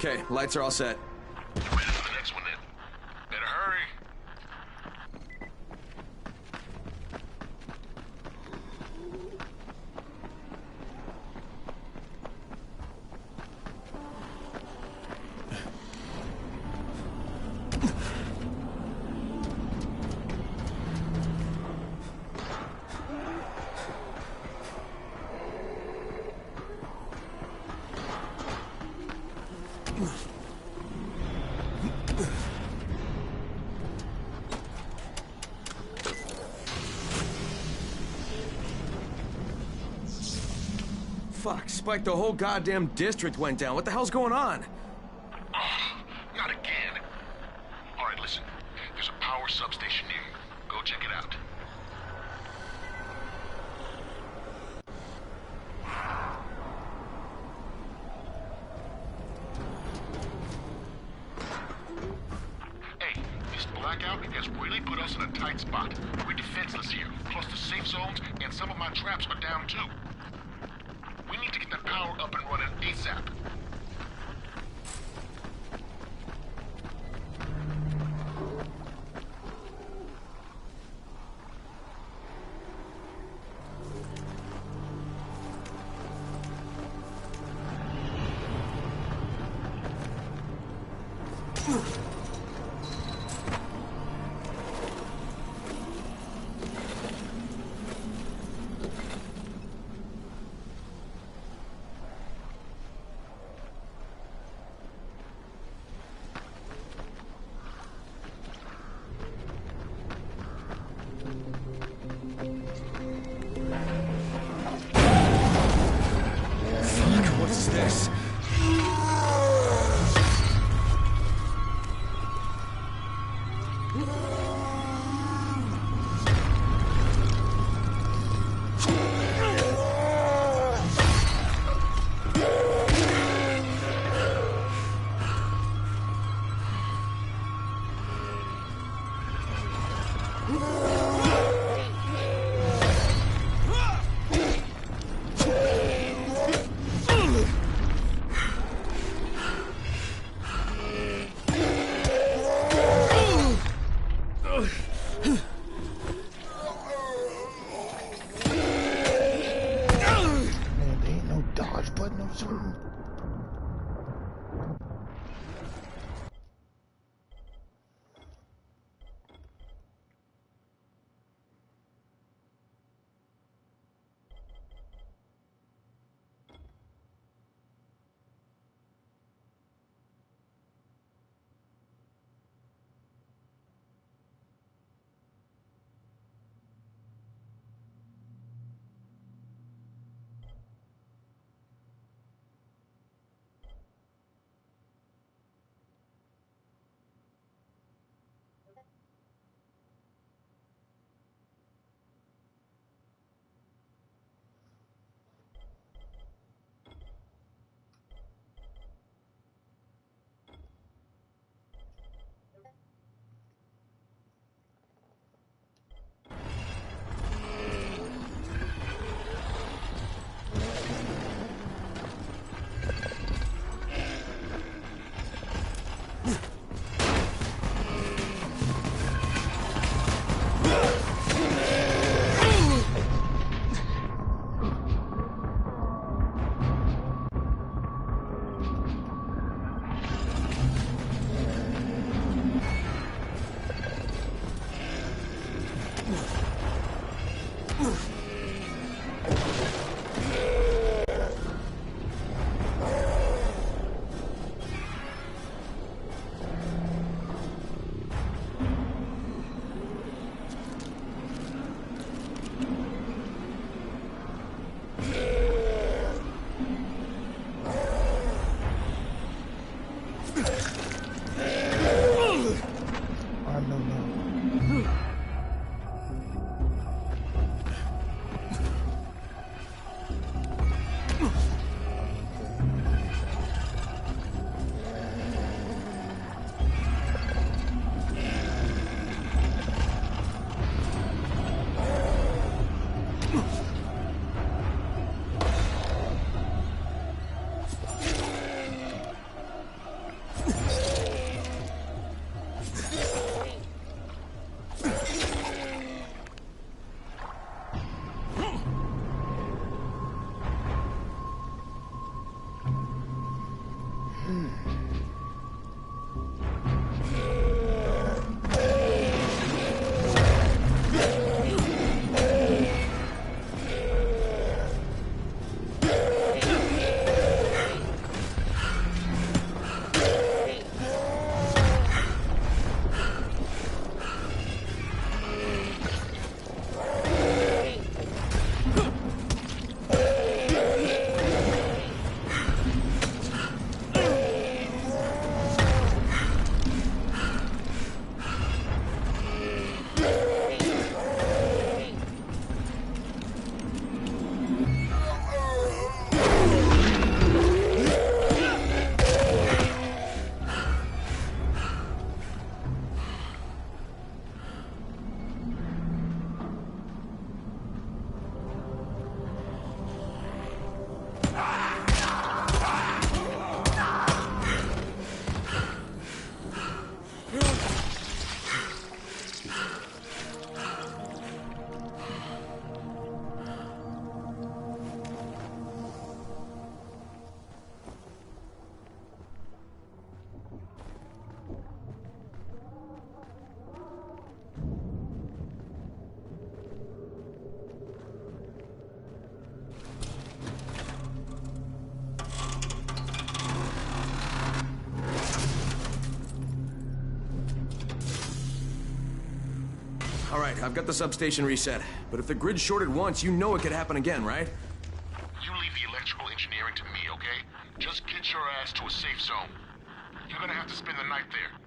Okay, lights are all set. Ready for the next one then. Better hurry. Fuck, Spike, the whole goddamn district went down. What the hell's going on? Oh, not again. All right, listen. There's a power substation near you. Go check it out. Hey, this blackout has really put us in a tight spot. We're defenseless here. Plus the safe zones and some of my traps are down too. We need to get that power up and running ASAP. What's this? All right, I've got the substation reset. But if the grid shorted once, you know it could happen again, right? You leave the electrical engineering to me, okay? Just get your ass to a safe zone. You're gonna have to spend the night there.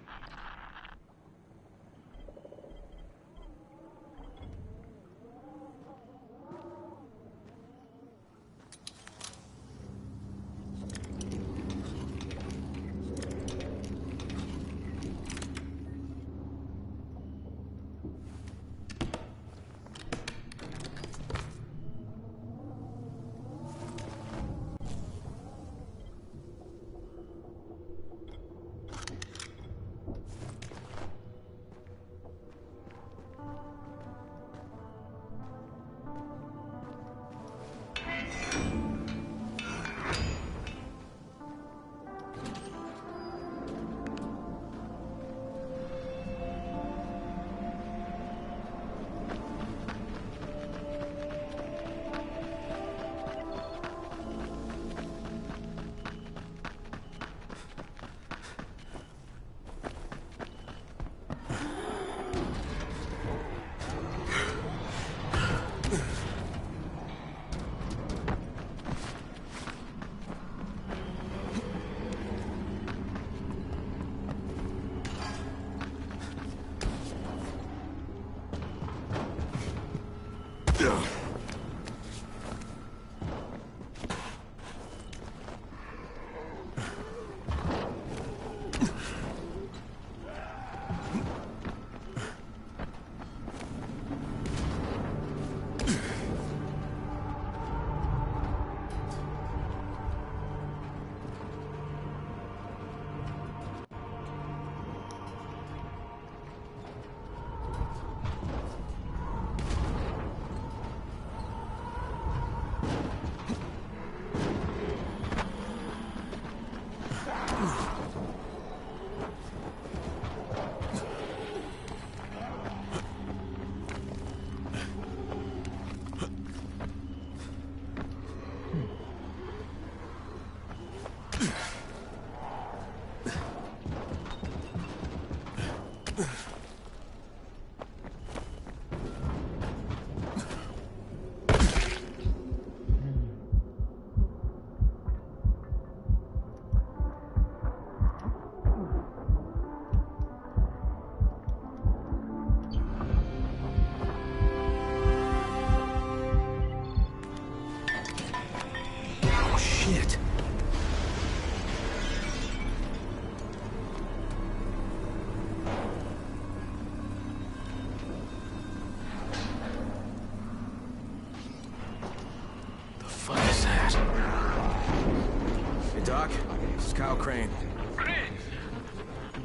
Kyle Crane. Crane?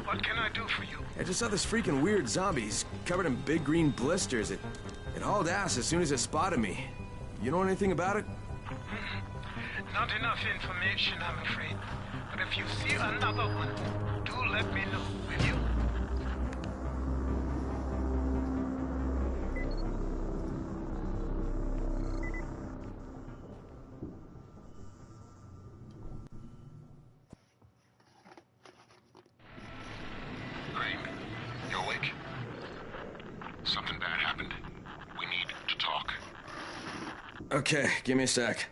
What can I do for you? I just saw this freaking weird zombie. He's covered in big green blisters. It hauled ass as soon as it spotted me. You know anything about it? Not enough information, I'm afraid. But if you see another one, do let me know, will you? Crane, you awake? Something bad happened. We need to talk. Okay, give me a sec.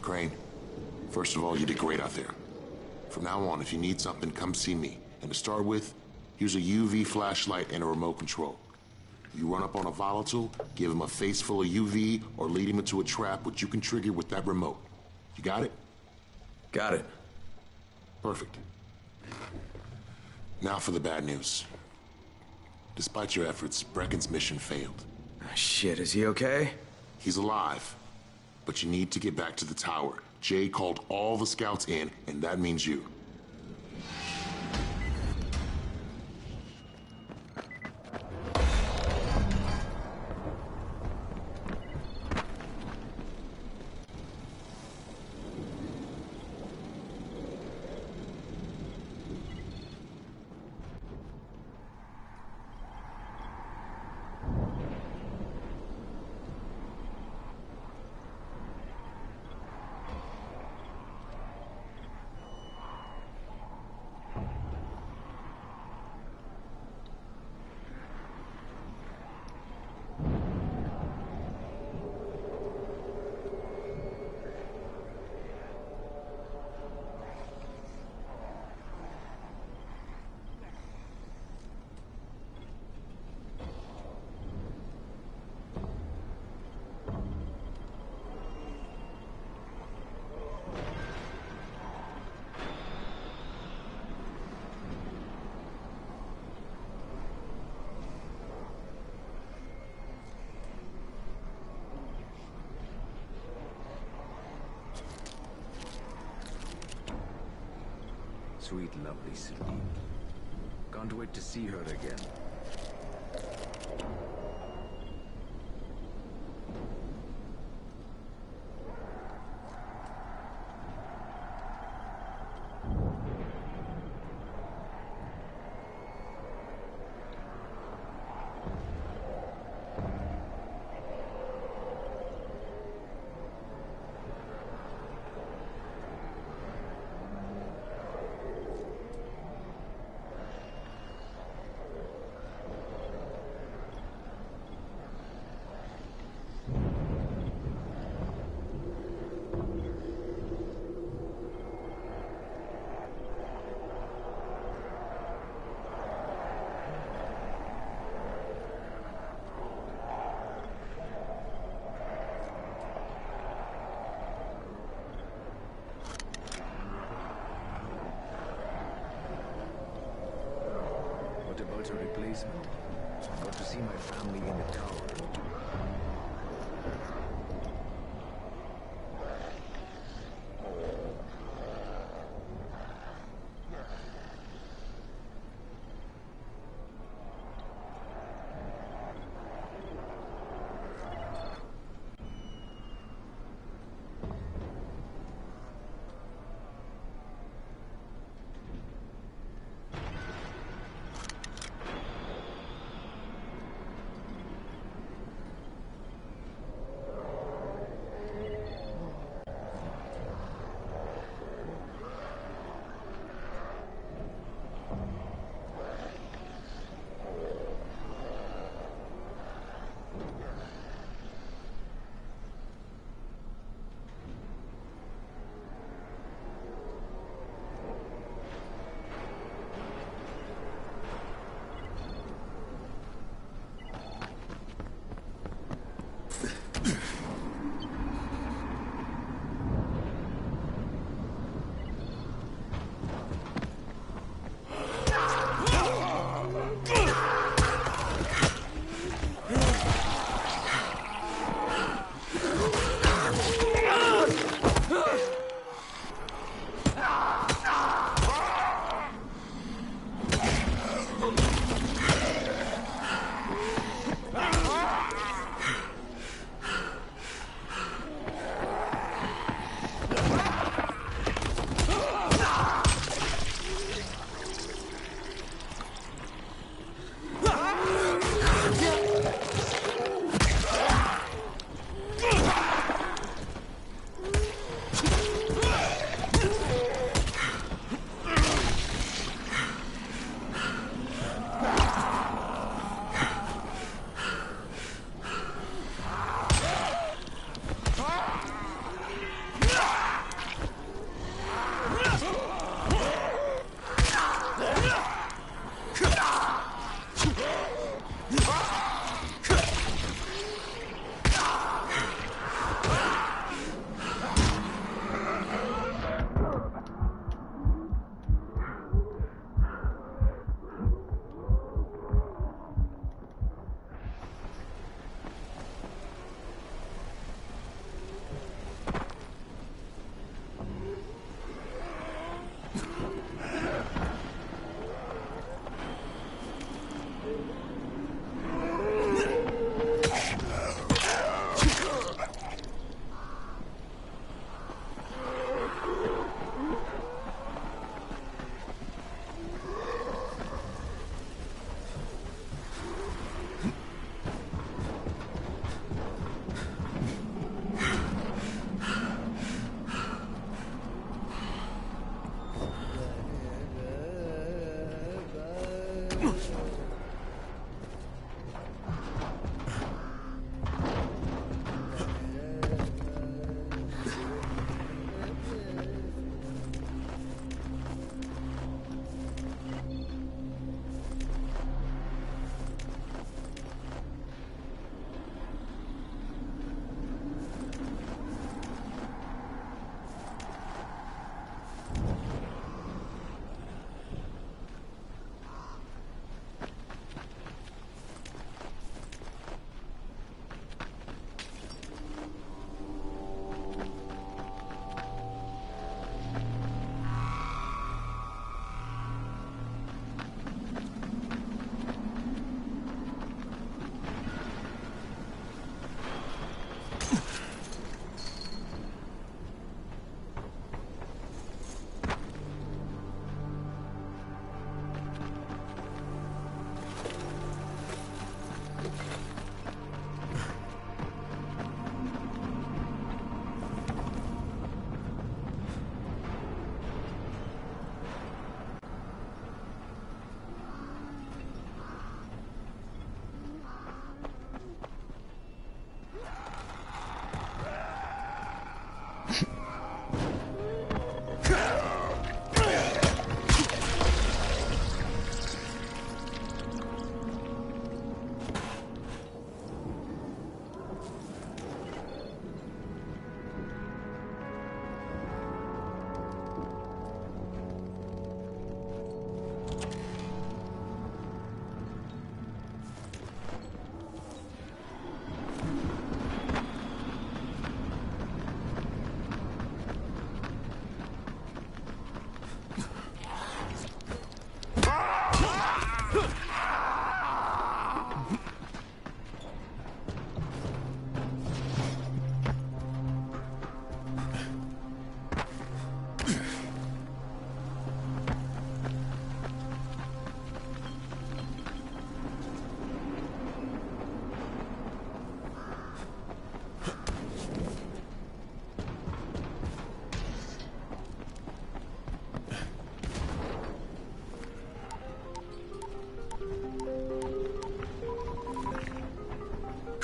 Crane, first of all, you did great out there. From now on, if you need something, come see me. And to start with, use a UV flashlight and a remote control. You run up on a volatile, give him a face full of UV, or lead him into a trap which you can trigger with that remote. You got it? Got it. Perfect. Now for the bad news. Despite your efforts, Brecken's mission failed. Shit, is he okay? He's alive. But you need to get back to the tower. Jay called all the scouts in, and that means you. Sweet, lovely Celine. Can't wait to see her again. A replacement. Got to see my family in the tower.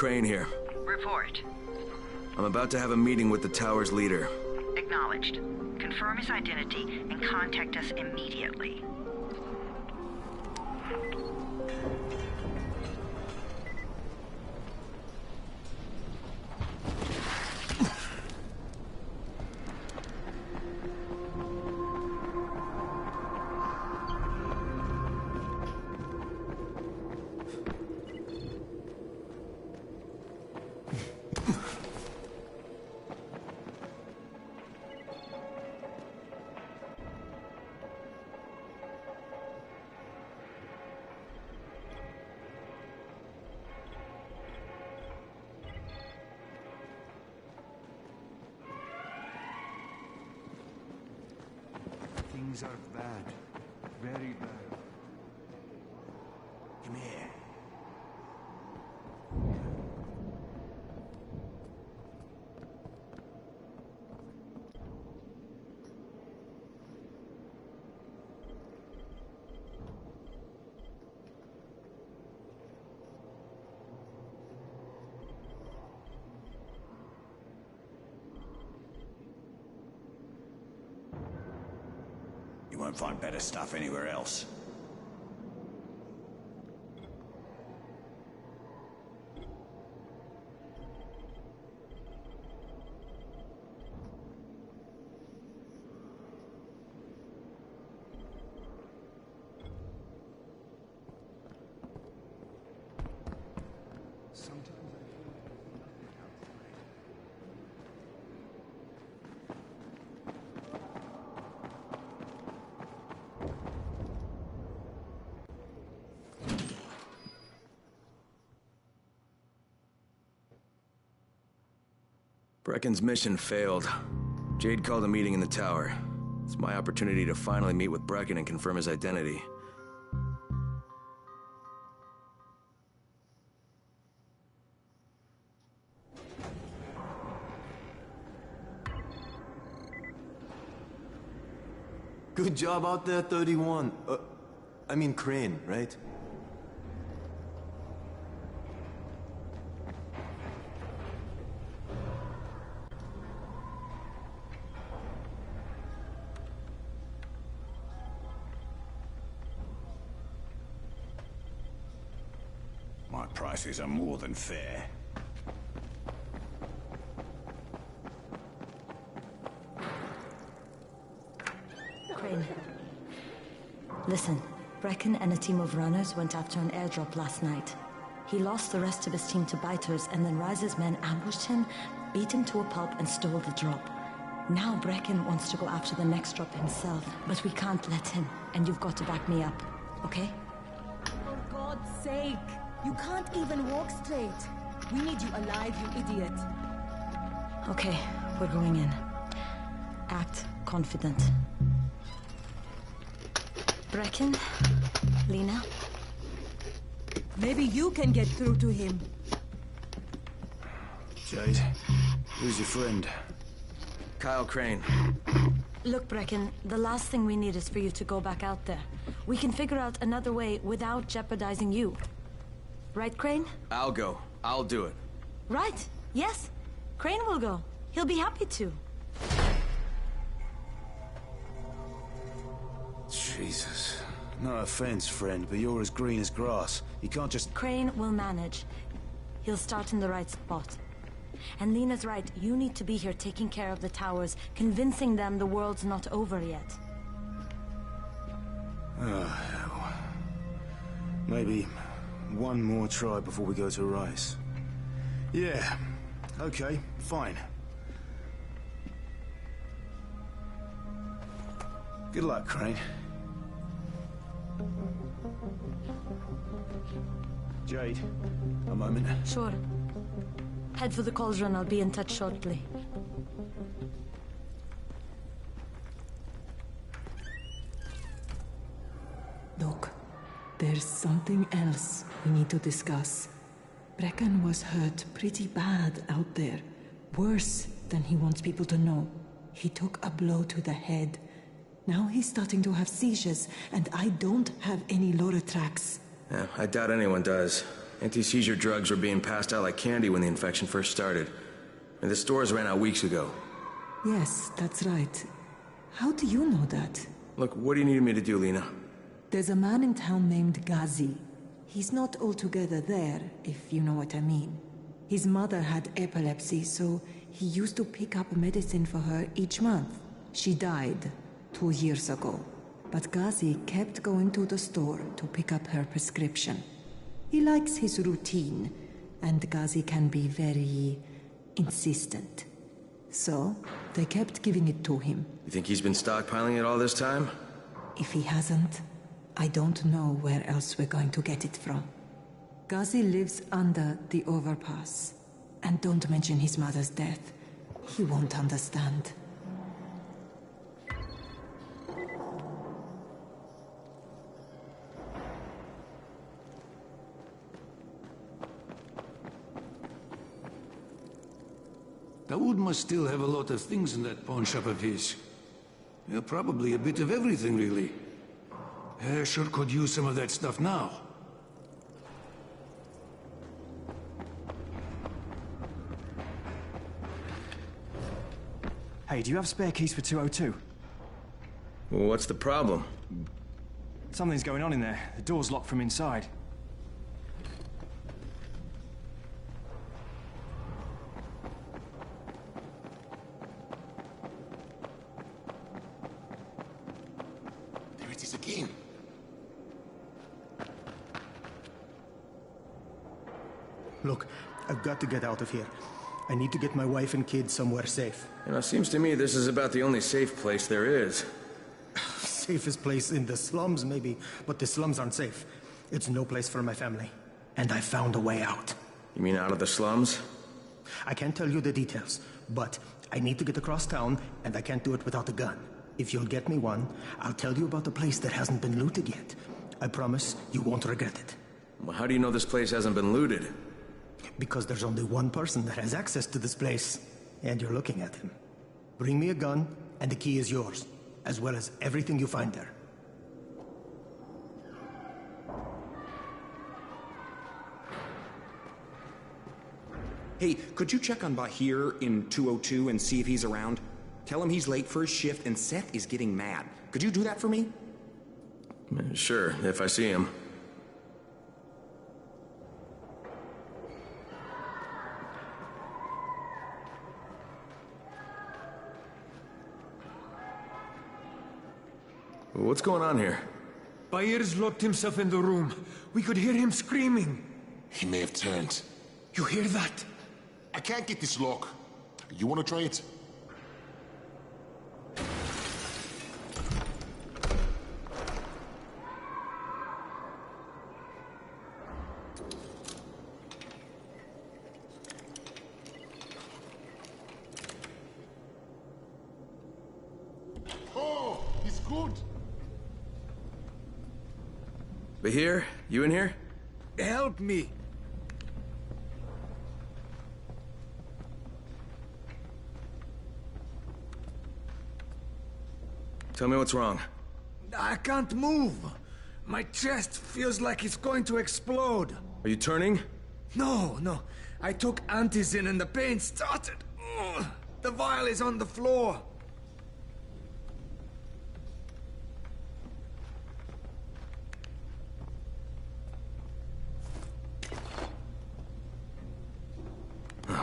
Crane here. Report. I'm about to have a meeting with the tower's leader. Acknowledged. Confirm his identity and contact us immediately. Things are bad. Very bad. Come here. You won't find better stuff anywhere else. Brecken's mission failed. Jade called a meeting in the tower. It's my opportunity to finally meet with Brecken and confirm his identity. Good job out there, 31. I mean Crane, right? My prices are more than fair. Crane. Listen, Brecken and a team of runners went after an airdrop last night. He lost the rest of his team to biters, and then Rise's men ambushed him, beat him to a pulp, and stole the drop. Now Brecken wants to go after the next drop himself, but we can't let him, and you've got to back me up, okay? For God's sake! You can't even walk straight. We need you alive, you idiot. Okay, we're going in. Act confident. Brecken, Lena. Maybe you can get through to him. Jade, who's your friend? Kyle Crane. Look, Brecken, the last thing we need is for you to go back out there. We can figure out another way without jeopardizing you. Right, Crane? I'll go. I'll do it. Right. Yes. Crane will go. He'll be happy to. Jesus. No offense, friend, but you're as green as grass. You can't just... Crane will manage. He'll start in the right spot. And Lena's right. You need to be here taking care of the towers, convincing them the world's not over yet. Oh, hell. Maybe one more try before we go to Rice. Yeah. Okay, fine. Good luck, Crane. Jade, a moment. Sure. Head for the cauldron. I'll be in touch shortly. Look, there's something else we need to discuss. Brecken was hurt pretty bad out there. Worse than he wants people to know. He took a blow to the head. Now he's starting to have seizures, and I don't have any Loratrax. Yeah, I doubt anyone does. Anti-seizure drugs were being passed out like candy when the infection first started. And the stores ran out weeks ago. Yes, that's right. How do you know that? Look, what do you need me to do, Lena? There's a man in town named Ghazi. He's not altogether there, if you know what I mean. His mother had epilepsy, so he used to pick up medicine for her each month. She died 2 years ago. But Ghazi kept going to the store to pick up her prescription. He likes his routine, and Ghazi can be very insistent. So, they kept giving it to him. You think he's been stockpiling it all this time? If he hasn't, I don't know where else we're going to get it from. Ghazi lives under the overpass. And don't mention his mother's death. He won't understand. Dawood must still have a lot of things in that pawn shop of his. Yeah, probably a bit of everything, really. Sure could use some of that stuff now. Hey, do you have spare keys for 202? Well, what's the problem? Something's going on in there. The door's locked from inside. There it is again. Look, I've got to get out of here. I need to get my wife and kids somewhere safe. You know, it seems to me this is about the only safe place there is. Safest place in the slums, maybe, but the slums aren't safe. It's no place for my family. And I found a way out. You mean out of the slums? I can't tell you the details, but I need to get across town, and I can't do it without a gun. If you'll get me one, I'll tell you about a place that hasn't been looted yet. I promise you won't regret it. Well, how do you know this place hasn't been looted? Because there's only one person that has access to this place, and you're looking at him. Bring me a gun, and the key is yours, as well as everything you find there. Hey, could you check on Bahir in 202 and see if he's around? Tell him he's late for his shift and Seth is getting mad. Could you do that for me? Sure, if I see him. What's going on here? Bahir's locked himself in the room. We could hear him screaming. He may have turned. You hear that? I can't get this lock. You want to try it? Oh, he's good. Bahir, you in here? Help me! Tell me what's wrong. I can't move. My chest feels like it's going to explode. Are you turning? No. I took Antizin and the pain started. Ugh. The vial is on the floor.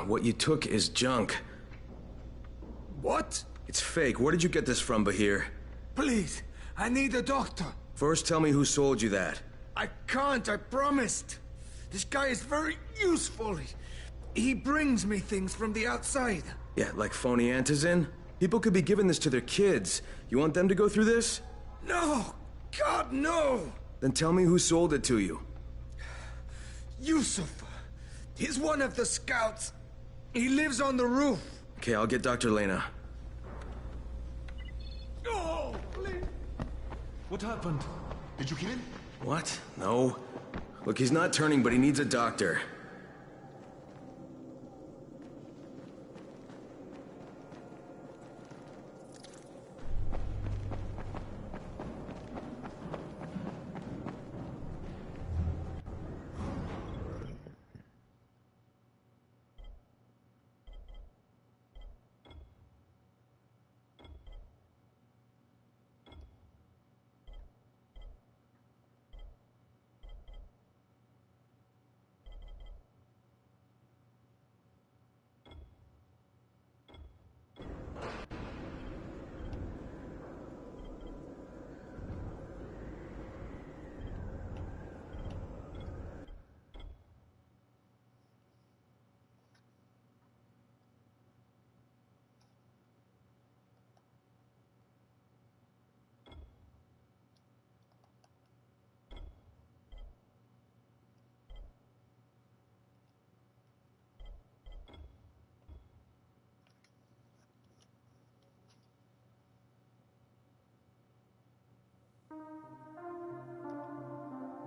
What you took is junk. What? It's fake. Where did you get this from, Bahir? Please, I need a doctor. First, tell me who sold you that. I can't, I promised. This guy is very useful. He brings me things from the outside. Yeah, like phony Antizin? People could be giving this to their kids. You want them to go through this? No! God, no! Then tell me who sold it to you. Yusuf. He's one of the scouts. He lives on the roof. Okay, I'll get Dr. Lena. Oh, please. What happened? Did you kill him? What? No. Look, he's not turning, but he needs a doctor.